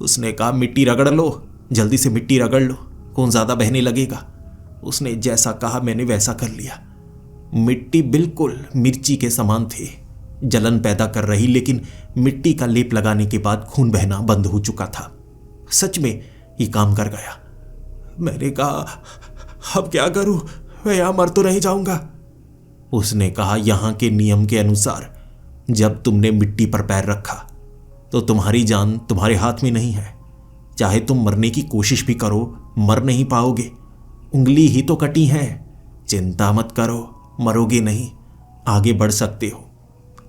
उसने कहा, मिट्टी रगड़ लो, जल्दी से मिट्टी रगड़ लो, खून ज्यादा बहने लगेगा। उसने जैसा कहा मैंने वैसा कर लिया। मिट्टी बिल्कुल मिर्ची के समान थी, जलन पैदा कर रही, लेकिन मिट्टी का लेप लगाने के बाद खून बहना बंद हो चुका था। सच में ये काम कर गया। मैंने कहा, अब क्या करूं? मैं यहां मर तो नहीं जाऊंगा। उसने कहा, यहां के नियम के अनुसार जब तुमने मिट्टी पर पैर रखा तो तुम्हारी जान तुम्हारे हाथ में नहीं है। चाहे तुम मरने की कोशिश भी करो, मर नहीं पाओगे। उंगली ही तो कटी है। चिंता मत करो, मरोगे नहीं, आगे बढ़ सकते हो।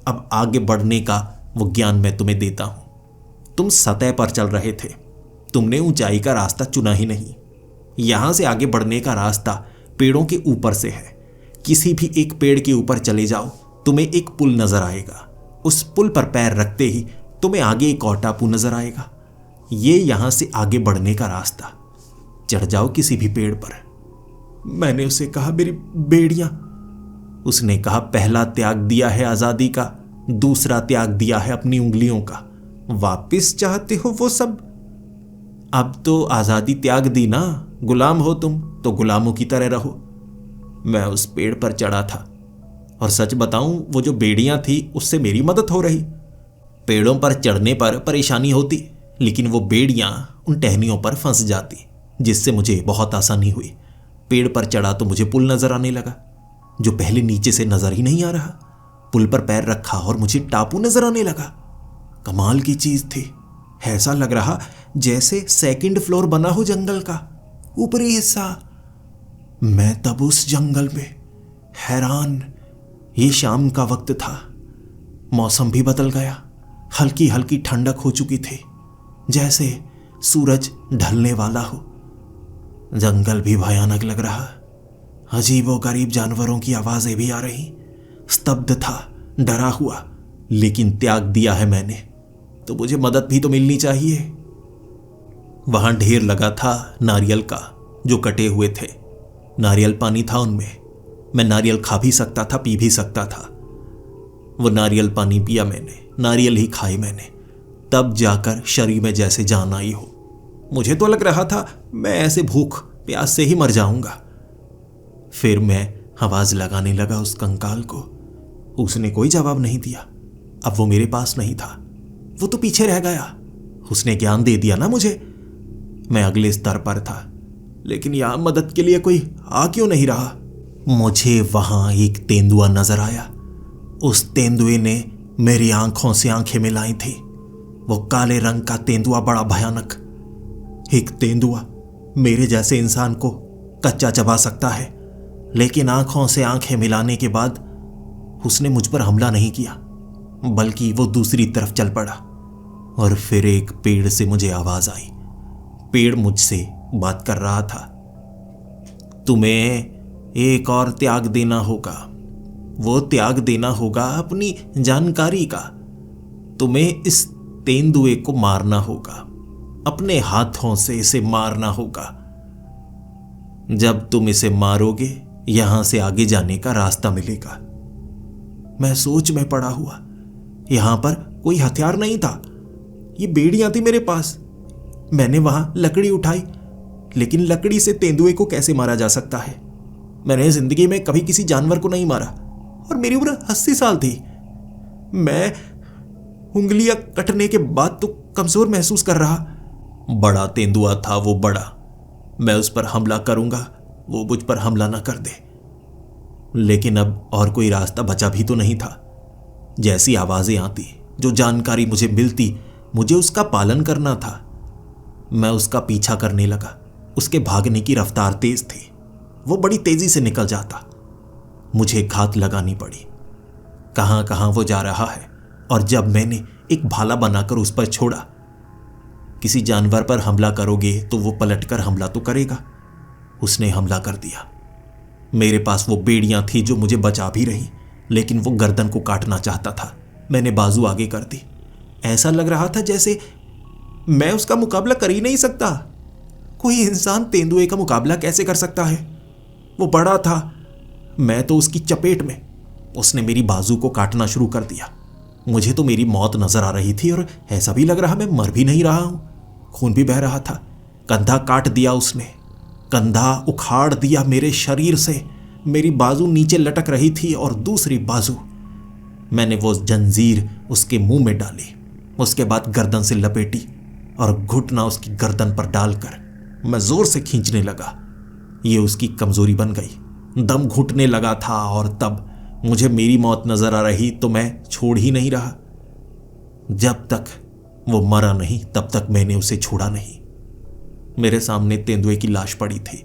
अब आगे बढ़ने का वो ज्ञान मैं तुम्हें देता हूं। तुम सतह पर चल रहे थे, तुमने ऊंचाई का रास्ता चुना ही नहीं। यहां से आगे बढ़ने का रास्ता पेड़ों के ऊपर से है। किसी भी एक पेड़ के ऊपर चले जाओ, तुम्हें एक पुल नजर आएगा। उस पुल पर पैर रखते ही तुम्हें आगे एक और टापू नजर आएगा। ये यहां से आगे बढ़ने का रास्ता। चढ़ जाओ किसी भी पेड़ पर। मैंने उसे कहा, मेरी बेड़ियां। उसने कहा, पहला त्याग दिया है आजादी का, दूसरा त्याग दिया है अपनी उंगलियों का। वापिस चाहते हो वो सब? अब तो आजादी त्याग दी ना, गुलाम हो तुम तो गुलामों की तरह रहो। मैं उस पेड़ पर चढ़ा था और सच बताऊं, वो जो बेड़ियां थी उससे मेरी मदद हो रही। पेड़ों पर चढ़ने पर परेशानी होती, लेकिन वो बेड़ियां उन टहनियों पर फंस जाती, जिससे मुझे बहुत आसानी हुई। पेड़ पर चढ़ा तो मुझे पुल नजर आने लगा, जो पहले नीचे से नजर ही नहीं आ रहा। पुल पर पैर रखा और मुझे टापू नजर आने लगा। कमाल की चीज थी। ऐसा लग रहा जैसे सेकंड फ्लोर बना हो जंगल का, ऊपरी हिस्सा। मैं तब उस जंगल में हैरान। ये शाम का वक्त था, मौसम भी बदल गया। हल्की हल्की ठंडक हो चुकी थी, जैसे सूरज ढलने वाला हो। जंगल भी भयानक लग रहा, अजीबोगरीब जानवरों की आवाजें भी आ रही। स्तब्ध था, डरा हुआ, लेकिन त्याग दिया है मैंने तो मुझे मदद भी तो मिलनी चाहिए। वहां ढेर लगा था नारियल का, जो कटे हुए थे। नारियल पानी था उनमें। मैं नारियल खा भी सकता था, पी भी सकता था। वो नारियल पानी पिया मैंने, नारियल ही खाए मैंने, तब जाकर शरीर में जैसे जान आई हो। मुझे तो लग रहा था मैं ऐसे भूख प्यास से ही मर जाऊंगा। फिर मैं आवाज लगाने लगा उस कंकाल को। उसने कोई जवाब नहीं दिया। अब वो मेरे पास नहीं था, वो तो पीछे रह गया। उसने ज्ञान दे दिया ना मुझे। मैं अगले स्तर पर था, लेकिन यहां मदद के लिए कोई आ क्यों नहीं रहा। मुझे वहां एक तेंदुआ नजर आया। उस तेंदुए ने मेरी आंखों से आंखें मिलाई थी। वो काले रंग का तेंदुआ, बड़ा भयानक। एक तेंदुआ मेरे जैसे इंसान को कच्चा चबा सकता है, लेकिन आंखों से आंखें मिलाने के बाद उसने मुझ पर हमला नहीं किया, बल्कि वो दूसरी तरफ चल पड़ा। और फिर एक पेड़ से मुझे आवाज आई। पेड़ मुझसे बात कर रहा था। तुम्हें एक और त्याग देना होगा। वो त्याग देना होगा अपनी जानकारी का। तुम्हें इस तेंदुए को मारना होगा, अपने हाथों से इसे मारना होगा। जब तुम इसे मारोगे, यहां से आगे जाने का रास्ता मिलेगा। मैं सोच में पड़ा हुआ। यहां पर कोई हथियार नहीं था, ये बेड़ियां थी मेरे पास। मैंने वहां लकड़ी उठाई, लेकिन लकड़ी से तेंदुए को कैसे मारा जा सकता है। मैंने जिंदगी में कभी किसी जानवर को नहीं मारा, और मेरी उम्र 80 साल थी। मैं उंगलियां कटने के बाद तो कमजोर महसूस कर रहा। बड़ा तेंदुआ था वो, बड़ा। मैं उस पर हमला करूंगा, वो मुझ पर हमला ना कर दे। लेकिन अब और कोई रास्ता बचा भी तो नहीं था। जैसी आवाजें आती, जो जानकारी मुझे मिलती, मुझे उसका पालन करना था। मैं उसका पीछा करने लगा। उसके भागने की रफ्तार तेज थी, वो बड़ी तेजी से निकल जाता। मुझे घात लगानी पड़ी। कहां कहां वो जा रहा है। और जब मैंने एक भाला बनाकर उस पर छोड़ा, किसी जानवर पर हमला करोगे तो वो पलटकर हमला तो करेगा। उसने हमला कर दिया। मेरे पास वो बेड़ियां थी जो मुझे बचा भी रही, लेकिन वो गर्दन को काटना चाहता था। मैंने बाजू आगे कर दी। ऐसा लग रहा था जैसे मैं उसका मुकाबला कर ही नहीं सकता। कोई इंसान तेंदुए का मुकाबला कैसे कर सकता है। वो बड़ा था, मैं तो उसकी चपेट में। उसने मेरी बाजू को काटना शुरू कर दिया। मुझे तो मेरी मौत नजर आ रही थी, और ऐसा भी लग रहा मैं मर भी नहीं रहा हूं। खून भी बह रहा था। कंधा काट दिया उसने, कंधा उखाड़ दिया मेरे शरीर से। मेरी बाजू नीचे लटक रही थी, और दूसरी बाजू मैंने वो जंजीर उसके मुंह में डाली। उसके बाद गर्दन से लपेटी, और घुटना उसकी गर्दन पर डालकर मैं जोर से खींचने लगा। ये उसकी कमजोरी बन गई। दम घुटने लगा था, और तब मुझे मेरी मौत नजर आ रही, तो मैं छोड़ ही नहीं रहा। जब तक वो मरा नहीं, तब तक मैंने उसे छोड़ा नहीं। मेरे सामने तेंदुए की लाश पड़ी थी,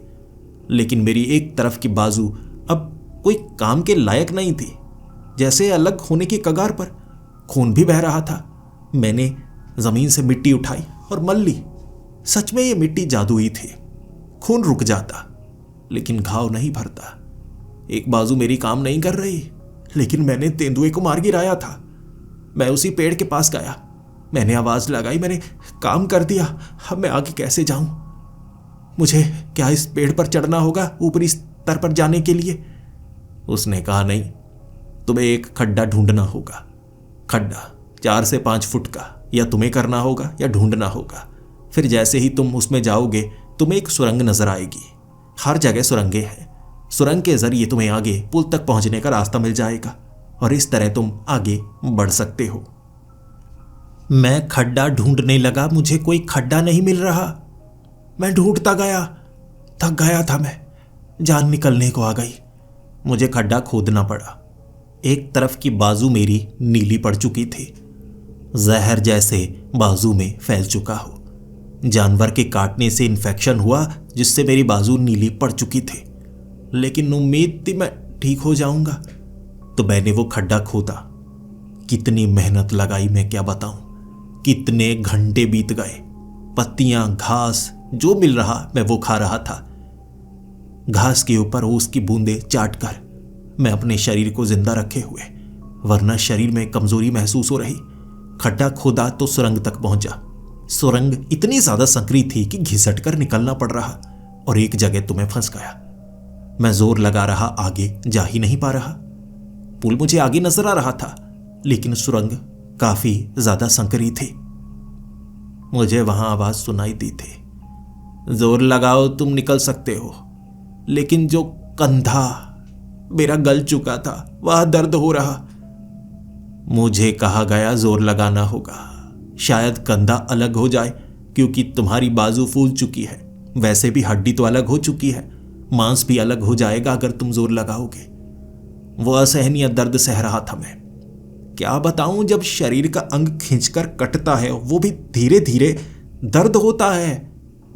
लेकिन मेरी एक तरफ की बाजू अब कोई काम के लायक नहीं थी, जैसे अलग होने की कगार पर। खून भी बह रहा था। मैंने जमीन से मिट्टी उठाई और मल ली। सच में ये मिट्टी जादुई थी। खून रुक जाता, लेकिन घाव नहीं भरता। एक बाजू मेरी काम नहीं कर रही, लेकिन मैंने तेंदुए को मार गिराया था। मैं उसी पेड़ के पास गया। मैंने आवाज लगाई, मैंने काम कर दिया। अब मैं आगे कैसे जाऊं? मुझे क्या इस पेड़ पर चढ़ना होगा ऊपरी स्तर पर जाने के लिए? उसने कहा, नहीं, तुम्हें एक खड्डा ढूंढना होगा। खड्डा 4 से 5 फुट का, या तुम्हें करना होगा या ढूंढना होगा। फिर जैसे ही तुम उसमें जाओगे, तुम्हें एक सुरंग नजर आएगी। हर जगह सुरंगें हैं। सुरंग के जरिए तुम्हें आगे पुल तक पहुंचने का रास्ता मिल जाएगा, और इस तरह तुम आगे बढ़ सकते हो। मैं खड्डा ढूंढने लगा। मुझे कोई खड्डा नहीं मिल रहा। मैं ढूंढता गया। थक गया था मैं, जान निकलने को आ गई। मुझे खड्डा खोदना पड़ा। एक तरफ की बाजू मेरी नीली पड़ चुकी थी, जहर जैसे बाजू में फैल चुका हो। जानवर के काटने से इन्फेक्शन हुआ, जिससे मेरी बाजू नीली पड़ चुकी थी, लेकिन उम्मीद थी मैं ठीक हो जाऊंगा। तो मैंने वो खड्डा खोदा। कितनी मेहनत लगाई मैं क्या बताऊं, कितने घंटे बीत गए। पत्तियां, घास जो मिल रहा मैं वो खा रहा था। घास के ऊपर ओस की बूंदें चाट कर मैं अपने शरीर को जिंदा रखे हुए, वरना शरीर में कमजोरी महसूस हो रही। खड्डा खोदा तो सुरंग तक पहुंचा। सुरंग इतनी ज्यादा संकरी थी कि घिसट कर निकलना पड़ रहा और एक जगह तो मैं फंस गया। मैं जोर लगा रहा, आगे जा ही नहीं पा रहा। पुल मुझे आगे नजर आ रहा था, लेकिन सुरंग काफी ज्यादा संकरी थी। मुझे वहां आवाज सुनाई दी थी, जोर लगाओ तुम निकल सकते हो। लेकिन जो कंधा मेरा गल चुका था वह दर्द हो रहा। मुझे कहा गया जोर लगाना होगा, शायद कंधा अलग हो जाए, क्योंकि तुम्हारी बाजू फूल चुकी है। वैसे भी हड्डी तो अलग हो चुकी है, मांस भी अलग हो जाएगा अगर तुम जोर लगाओगे। वो असहनीय दर्द सह रहा था मैं। क्या बताऊं, जब शरीर का अंग खींचकर कटता है वो भी धीरे धीरे दर्द होता है,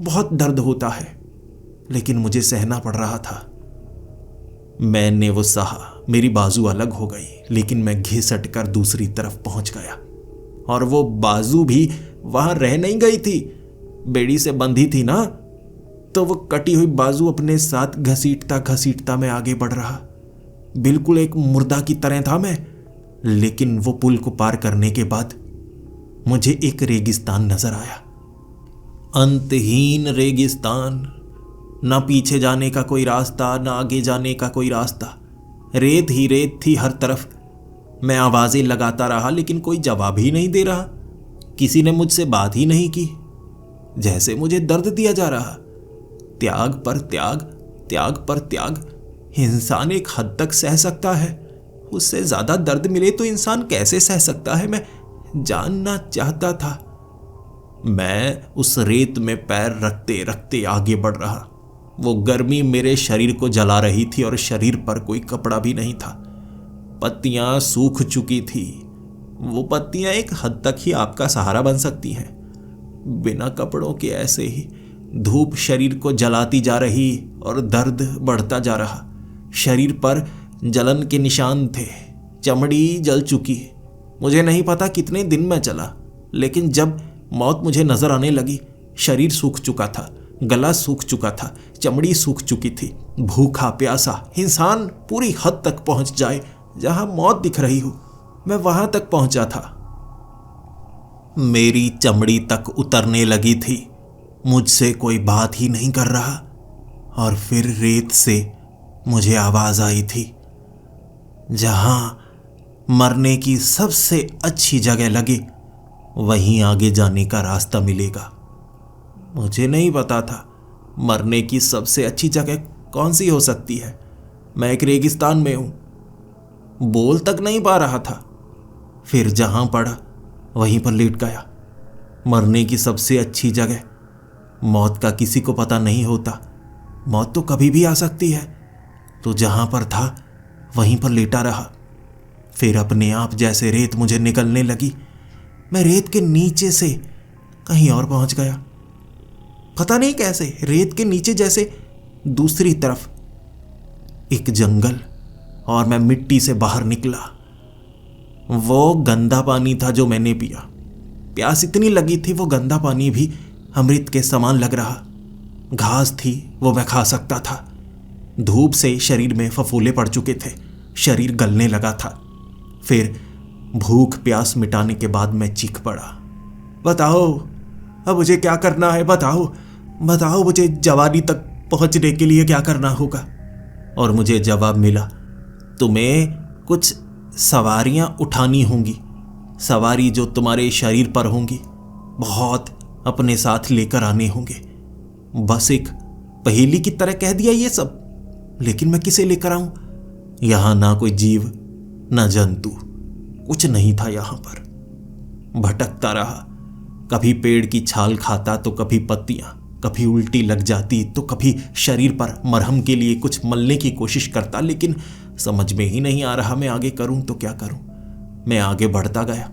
बहुत दर्द होता है, लेकिन मुझे सहना पड़ रहा था। मैंने वो सहा, मेरी बाजू अलग हो गई, लेकिन मैं घिसट कर दूसरी तरफ पहुंच गया। और वो बाजू भी वहां रह नहीं गई थी, बेड़ी से बंधी थी ना, तो वो कटी हुई बाजू अपने साथ घसीटता घसीटता मैं आगे बढ़ रहा। बिल्कुल एक मुर्दा की तरह था मैं। लेकिन वो पुल को पार करने के बाद मुझे एक रेगिस्तान नजर आया, अंतहीन रेगिस्तान। ना पीछे जाने का कोई रास्ता, ना आगे जाने का कोई रास्ता, रेत ही रेत थी हर तरफ। मैं आवाजें लगाता रहा, लेकिन कोई जवाब ही नहीं दे रहा। किसी ने मुझसे बात ही नहीं की, जैसे मुझे दर्द दिया जा रहा। त्याग पर त्याग, त्याग पर त्याग। इंसान एक हद तक सह सकता है, उससे ज्यादा दर्द मिले तो इंसान कैसे सह सकता है, मैं जानना चाहता था। मैं उस रेत में पैर रखते रखते आगे बढ़ रहा। वो गर्मी मेरे शरीर को जला रही थी और शरीर पर कोई कपड़ा भी नहीं था। पत्तियां सूख चुकी थी। वो पत्तियां एक हद तक ही आपका सहारा बन सकती हैं, बिना कपड़ों के ऐसे ही। धूप शरीर को जलाती जा रही और दर्द बढ़ता जा रहा। शरीर पर जलन के निशान थे, चमड़ी जल चुकी। मुझे नहीं पता कितने दिन में चला, लेकिन जब मौत मुझे नजर आने लगी, शरीर सूख चुका था, गला सूख चुका था, चमड़ी सूख चुकी थी। भूखा प्यासा इंसान पूरी हद तक पहुंच जाए, जहां मौत दिख रही हो, मैं वहां तक पहुंचा था। मेरी चमड़ी तक उतरने लगी थी, मुझसे कोई बात ही नहीं कर रहा। और फिर रेत से मुझे आवाज आई थी, जहां मरने की सबसे अच्छी जगह लगे वहीं आगे जाने का रास्ता मिलेगा। मुझे नहीं पता था मरने की सबसे अच्छी जगह कौन सी हो सकती है। मैं एक रेगिस्तान में हूं, बोल तक नहीं पा रहा था। फिर जहां पड़ा वहीं पर लेट गया। मरने की सबसे अच्छी जगह, मौत का किसी को पता नहीं होता, मौत तो कभी भी आ सकती है। तो जहां पर था वहीं पर लेटा रहा। फिर अपने आप जैसे रेत मुझे निकलने लगी, मैं रेत के नीचे से कहीं और पहुंच गया। पता नहीं कैसे, रेत के नीचे जैसे दूसरी तरफ एक जंगल, और मैं मिट्टी से बाहर निकला। वो गंदा पानी था जो मैंने पिया। प्यास इतनी लगी थी, वो गंदा पानी भी अमृत के समान लग रहा। घास थी, वो मैं खा सकता था। धूप से शरीर में फफोले पड़ चुके थे, शरीर गलने लगा था। फिर भूख प्यास मिटाने के बाद मैं चीख पड़ा, बताओ अब मुझे क्या करना है, बताओ बताओ मुझे जवानी तक पहुंचने के लिए क्या करना होगा। और मुझे जवाब मिला, तुम्हें कुछ सवारियां उठानी होंगी, सवारी जो तुम्हारे शरीर पर होंगी, बहुत अपने साथ लेकर आने होंगे। बस एक पहेली की तरह कह दिया ये सब, लेकिन मैं किसे लेकर आऊं? यहां ना कोई जीव, ना जंतु, कुछ नहीं था यहां पर। भटकता रहा, कभी पेड़ की छाल खाता तो कभी पत्तियां, कभी उल्टी लग जाती तो कभी शरीर पर मरहम के लिए कुछ मलने की कोशिश करता, लेकिन समझ में ही नहीं आ रहा मैं आगे करूं तो क्या करूं। मैं आगे बढ़ता गया,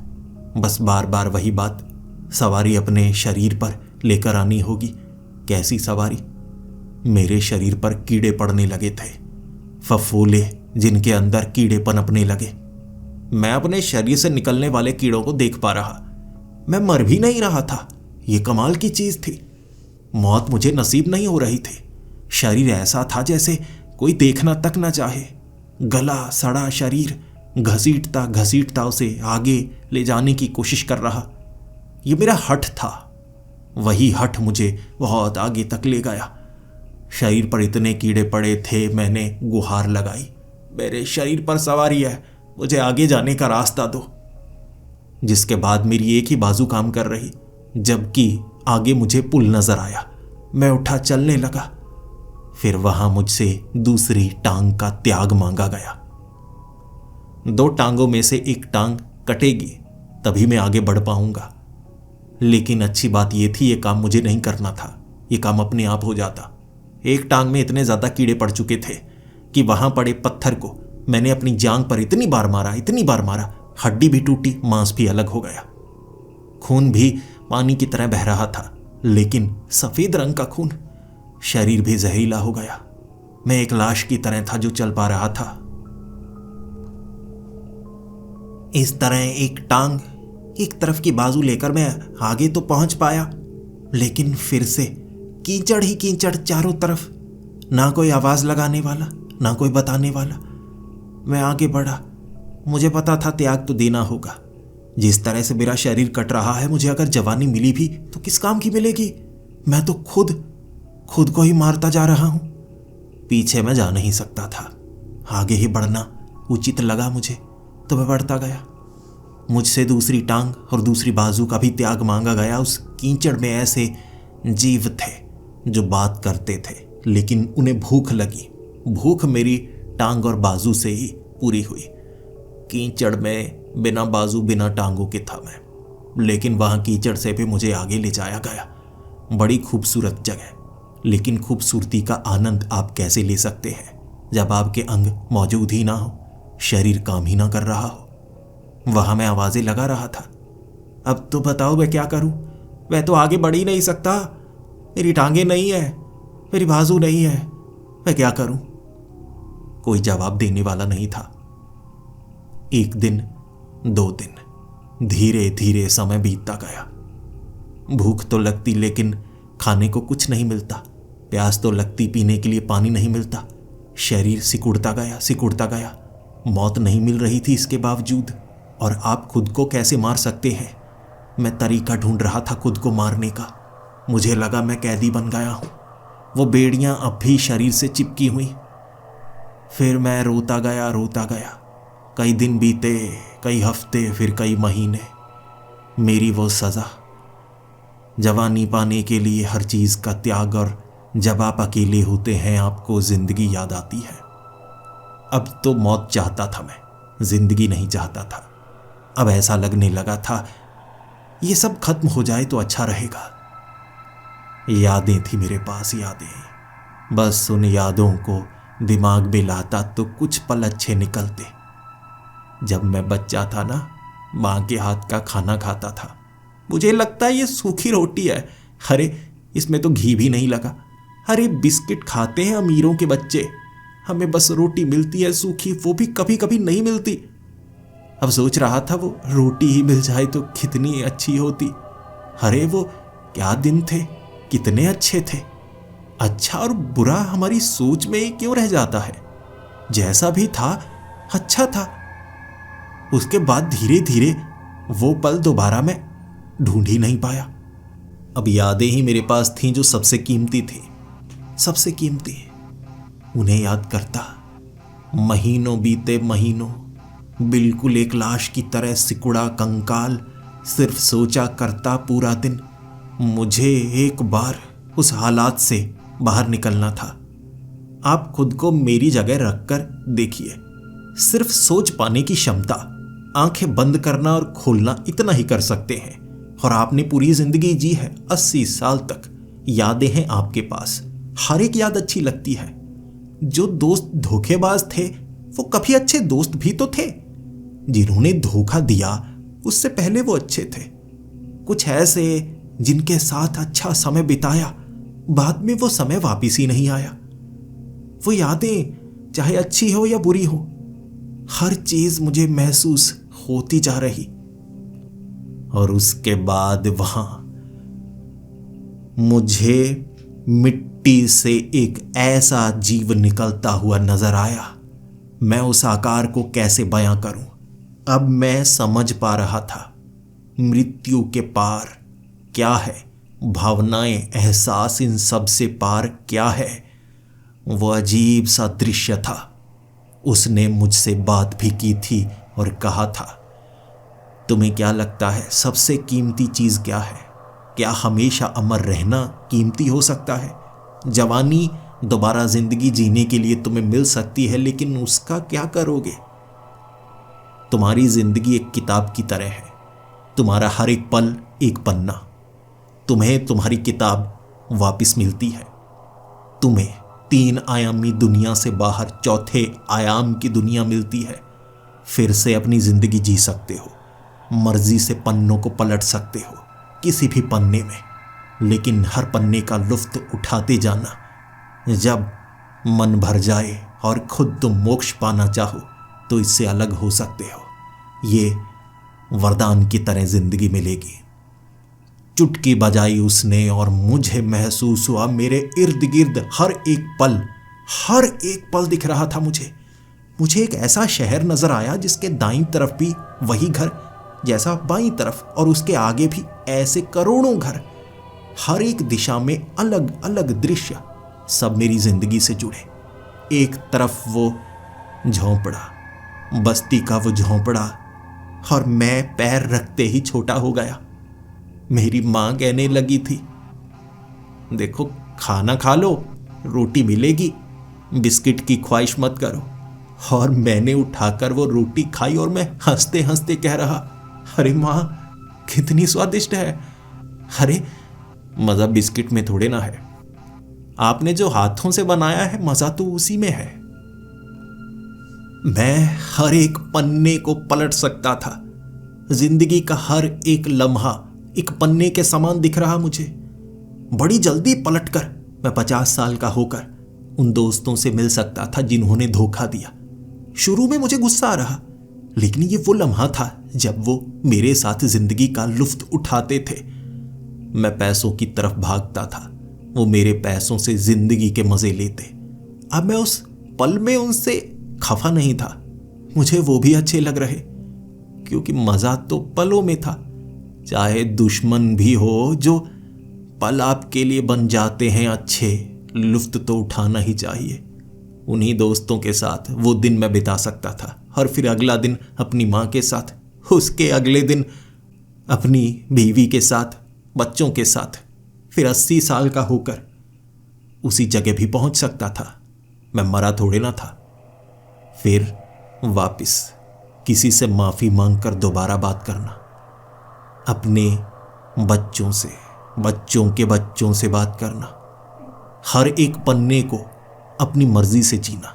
बस बार बार वही बात, सवारी अपने शरीर पर लेकर आनी होगी। कैसी सवारी? मेरे शरीर पर कीड़े पड़ने लगे थे, फफोले जिनके अंदर कीड़े पनपने लगे। मैं अपने शरीर से निकलने वाले कीड़ों को देख पा रहा। मैं मर भी नहीं रहा था। ये कमाल की चीज थी। मौत मुझे नसीब नहीं हो रही थी। शरीर ऐसा था जैसे कोई देखना तक ना चाहे। गला सड़ा शरीर घसीटता घसीटता उसे आगे ले जाने की कोशिश कर रहा। ये मेरा हठ था। वही हठ मुझे बहुत आगे तक ले गया। शरीर पर इतने कीड़े पड़े थे, मैंने गुहार लगाई, मेरे शरीर पर सवारी है, मुझे आगे जाने का रास्ता दो। जिसके बाद मेरी एक ही बाजू काम कर रही, जबकि आगे मुझे पुल नजर आया। मैं उठा, चलने लगा। फिर वहां मुझसे दूसरी टांग का त्याग मांगा गया। 2 टांगों में से एक टांग कटेगी तभी मैं आगे बढ़ पाऊंगा। लेकिन अच्छी बात यह थी, यह काम मुझे नहीं करना था, यह काम अपने आप हो जाता। एक टांग में इतने ज्यादा कीड़े पड़ चुके थे कि वहां पड़े पत्थर को मैंने अपनी जांग पर इतनी बार मारा, हड्डी भी टूटी, मांस भी अलग हो गया। खून भी पानी की तरह बह रहा था, लेकिन सफेद रंग का खून। शरीर भी जहरीला हो गया। मैं एक लाश की तरह था जो चल पा रहा था। इस तरह एक टांग, एक तरफ की बाजू लेकर मैं आगे तो पहुंच पाया, लेकिन फिर से कीचड़ ही कीचड़ चारों तरफ। ना कोई आवाज लगाने वाला, ना कोई बताने वाला। मैं आगे बढ़ा। मुझे पता था त्याग तो देना होगा। जिस तरह से मेरा शरीर कट रहा है, मुझे अगर जवानी मिली भी तो किस काम की मिलेगी। मैं तो खुद को ही मारता जा रहा हूं। पीछे मैं जा नहीं सकता था। आगे ही बढ़ना उचित लगा मुझे, तो मैं बढ़ता गया। मुझसे दूसरी टांग और दूसरी बाजू का भी त्याग मांगा गया। उस कीचड़ में ऐसे जीव थे जो बात करते थे, लेकिन उन्हें भूख लगी। भूख मेरी टांग और बाजू से ही पूरी हुई। कीचड़ में बिना बाजू बिना टांगों के था मैं, लेकिन वहां कीचड़ से भी मुझे आगे ले जाया गया। बड़ी खूबसूरत जगह, लेकिन खूबसूरती का आनंद आप कैसे ले सकते हैं जब आपके अंग मौजूद ही ना हो, शरीर काम ही ना कर रहा हो। वहां मैं आवाजें लगा रहा था, अब तो बताओ मैं क्या करूं। मैं तो आगे बढ़ ही नहीं सकता। मेरी टांगे नहीं है, मेरी बाजू नहीं है, मैं क्या करूं। कोई जवाब देने वाला नहीं था। 1 दिन, 2 दिन, धीरे धीरे समय बीतता गया। भूख तो लगती, लेकिन खाने को कुछ नहीं मिलता। प्यास तो लगती, पीने के लिए पानी नहीं मिलता। शरीर सिकुड़ता गया। मौत नहीं मिल रही थी इसके बावजूद। और आप खुद को कैसे मार सकते हैं? मैं तरीका ढूंढ रहा था खुद को मारने का। मुझे लगा मैं कैदी बन गया हूं। वो बेड़ियां अब भी शरीर से चिपकी हुई। फिर मैं रोता गया। कई दिन बीते, कई हफ्ते, फिर कई महीने। मेरी वो सजा, जवानी पाने के लिए हर चीज का त्याग, और जब आप अकेले होते हैं आपको जिंदगी याद आती है। अब तो मौत चाहता था मैं, जिंदगी नहीं चाहता था। अब ऐसा लगने लगा था ये सब खत्म हो जाए तो अच्छा रहेगा। यादें थी मेरे पास, यादें। बस उन यादों को दिमाग में लाता तो कुछ पल अच्छे निकलते। जब मैं बच्चा था ना, मां के हाथ का खाना खाता था। मुझे लगता है ये सूखी रोटी है। अरे इसमें तो घी भी नहीं लगा। अरे बिस्किट खाते हैं अमीरों के बच्चे, हमें बस रोटी मिलती है सूखी, वो भी कभी कभी नहीं मिलती। अब सोच रहा था वो रोटी ही मिल जाए तो कितनी अच्छी होती। अरे वो क्या दिन थे, कितने अच्छे थे। अच्छा और बुरा हमारी सोच में क्यों रह जाता है? जैसा भी था अच्छा था। उसके बाद धीरे धीरे वो पल दोबारा मैं ढूंढ ही नहीं पाया। अब यादें ही मेरे पास थीं जो सबसे कीमती थी, सबसे कीमती। उन्हें याद करता। महीनों बीते, महीनों, बिल्कुल एक लाश की तरह सिकुड़ा कंकाल। सिर्फ सोचा करता पूरा दिन, मुझे एक बार उस हालात से बाहर निकलना था। आप खुद को मेरी जगह रखकर देखिए। सिर्फ सोच पाने की क्षमता, आंखें बंद करना और खोलना, इतना ही कर सकते हैं। और आपने पूरी जिंदगी जी है, 80 साल तक। यादें हैं आपके पास, हर एक याद अच्छी लगती है। जो दोस्त धोखेबाज थे वो कभी अच्छे दोस्त भी तो थे। जिन्होंने धोखा दिया उससे पहले वो अच्छे थे। कुछ ऐसे जिनके साथ अच्छा समय बिताया, बाद में वो समय वापिस ही नहीं आया। वो यादें चाहे अच्छी हो या बुरी हो, हर चीज मुझे महसूस होती जा रही। और उसके बाद वहां मुझे मिट्टी से एक ऐसा जीव निकलता हुआ नजर आया। मैं उस आकार को कैसे बयां करूं। अब मैं समझ पा रहा था मृत्यु के पार क्या है, भावनाएं, एहसास, इन सब से पार क्या है। वो अजीब सा दृश्य था। उसने मुझसे बात भी की थी और कहा था, तुम्हें क्या लगता है सबसे कीमती चीज क्या है? क्या हमेशा अमर रहना कीमती हो सकता है? जवानी दोबारा जिंदगी जीने के लिए तुम्हें मिल सकती है, लेकिन उसका क्या करोगे? तुम्हारी जिंदगी एक किताब की तरह है। तुम्हारा हर एक पल एक पन्ना। तुम्हें तुम्हारी किताब वापस मिलती है। तुम्हें 3 आयामी दुनिया से बाहर चौथे आयाम की दुनिया मिलती है। फिर से अपनी जिंदगी जी सकते हो। मर्जी से पन्नों को पलट सकते हो, किसी भी पन्ने में, लेकिन हर पन्ने का लुत्फ उठाते जाना। जब मन भर जाए और खुद तुम मोक्ष पाना चाहो तो इससे अलग हो सकते हो। ये वरदान की तरह जिंदगी मिलेगी। चुटकी बजाई उसने और मुझे महसूस हुआ मेरे इर्द गिर्द हर एक पल दिख रहा था मुझे एक ऐसा शहर नजर आया जिसके दाईं तरफ भी वही घर जैसा बाईं तरफ, और उसके आगे भी ऐसे करोड़ों घर। हर एक दिशा में अलग अलग दृश्य, सब मेरी जिंदगी से जुड़े। एक तरफ वो झोंपड़ा, बस्ती का वो झोंपड़ा, और मैं पैर रखते ही छोटा हो गया। मेरी मां कहने लगी थी, देखो खाना खा लो, रोटी मिलेगी, बिस्किट की ख्वाहिश मत करो। और मैंने उठाकर वो रोटी खाई और मैं हंसते हंसते कह रहा, अरे मां कितनी स्वादिष्ट है। अरे मजा बिस्किट में थोड़े ना है, आपने जो हाथों से बनाया है मजा तो उसी में है। मैं हर एक पन्ने को पलट सकता था। जिंदगी का हर एक लम्हा एक पन्ने के समान दिख रहा मुझे। बड़ी जल्दी पलटकर मैं 50 साल का होकर उन दोस्तों से मिल सकता था जिन्होंने धोखा दिया। शुरू में मुझे गुस्सा आ रहा, लेकिन ये वो लम्हा था जब वो मेरे साथ जिंदगी का लुत्फ उठाते थे। मैं पैसों की तरफ भागता था, वो मेरे पैसों से जिंदगी के मजे लेते। अब मैं उस पल में उनसे खफा नहीं था, मुझे वो भी अच्छे लग रहे, क्योंकि मजा तो पलों में था। चाहे दुश्मन भी हो, जो पल आपके लिए बन जाते हैं अच्छे, लुत्फ तो उठाना ही चाहिए। उन्हीं दोस्तों के साथ वो दिन मैं बिता सकता था, और फिर अगला दिन अपनी माँ के साथ, उसके अगले दिन अपनी बीवी के साथ, बच्चों के साथ, फिर 80 साल का होकर उसी जगह भी पहुंच सकता था। मैं मरा थोड़े ना था। फिर वापस किसी से माफी मांगकर दोबारा बात करना, अपने बच्चों से, बच्चों के बच्चों से बात करना, हर एक पन्ने को अपनी मर्जी से जीना।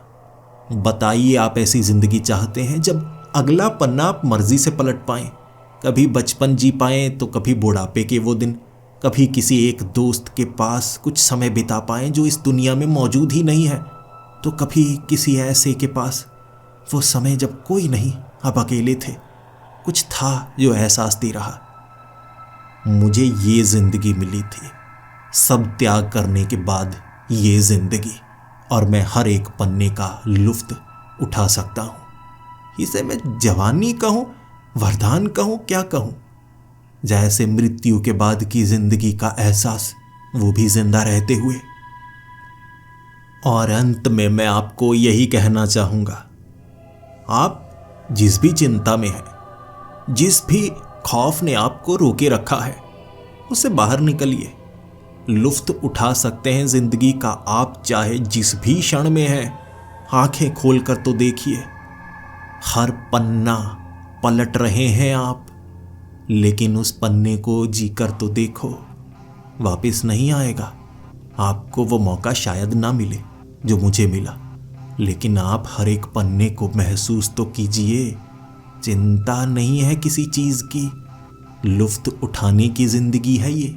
बताइए आप ऐसी जिंदगी चाहते हैं जब अगला पन्ना आप मर्जी से पलट पाएं, कभी बचपन जी पाएं तो कभी बुढ़ापे के वो दिन, कभी किसी एक दोस्त के पास कुछ समय बिता पाएं जो इस दुनिया में मौजूद ही नहीं है, तो कभी किसी ऐसे के पास वो समय जब कोई नहीं, आप अकेले थे, कुछ था जो एहसास दे रहा। मुझे ये जिंदगी मिली थी, सब त्याग करने के बाद ये जिंदगी, और मैं हर एक पन्ने का लुत्फ उठा सकता हूं। इसे मैं जवानी कहूं, वरदान कहूं, क्या कहूं? जैसे मृत्यु के बाद की जिंदगी का एहसास, वो भी जिंदा रहते हुए। और अंत में मैं आपको यही कहना चाहूंगा, आप जिस भी चिंता में हैं, जिस भी खौफ ने आपको रोके रखा है, उससे बाहर निकलिए। लुत्फ उठा सकते हैं जिंदगी का आप, चाहे जिस भी क्षण में हैं। आंखें खोलकर तो देखिए, हर पन्ना पलट रहे हैं आप, लेकिन उस पन्ने को जीकर तो देखो, वापस नहीं आएगा। आपको वो मौका शायद ना मिले जो मुझे मिला, लेकिन आप हर एक पन्ने को महसूस तो कीजिए। चिंता नहीं है किसी चीज की, लुत्फ उठाने की जिंदगी है ये।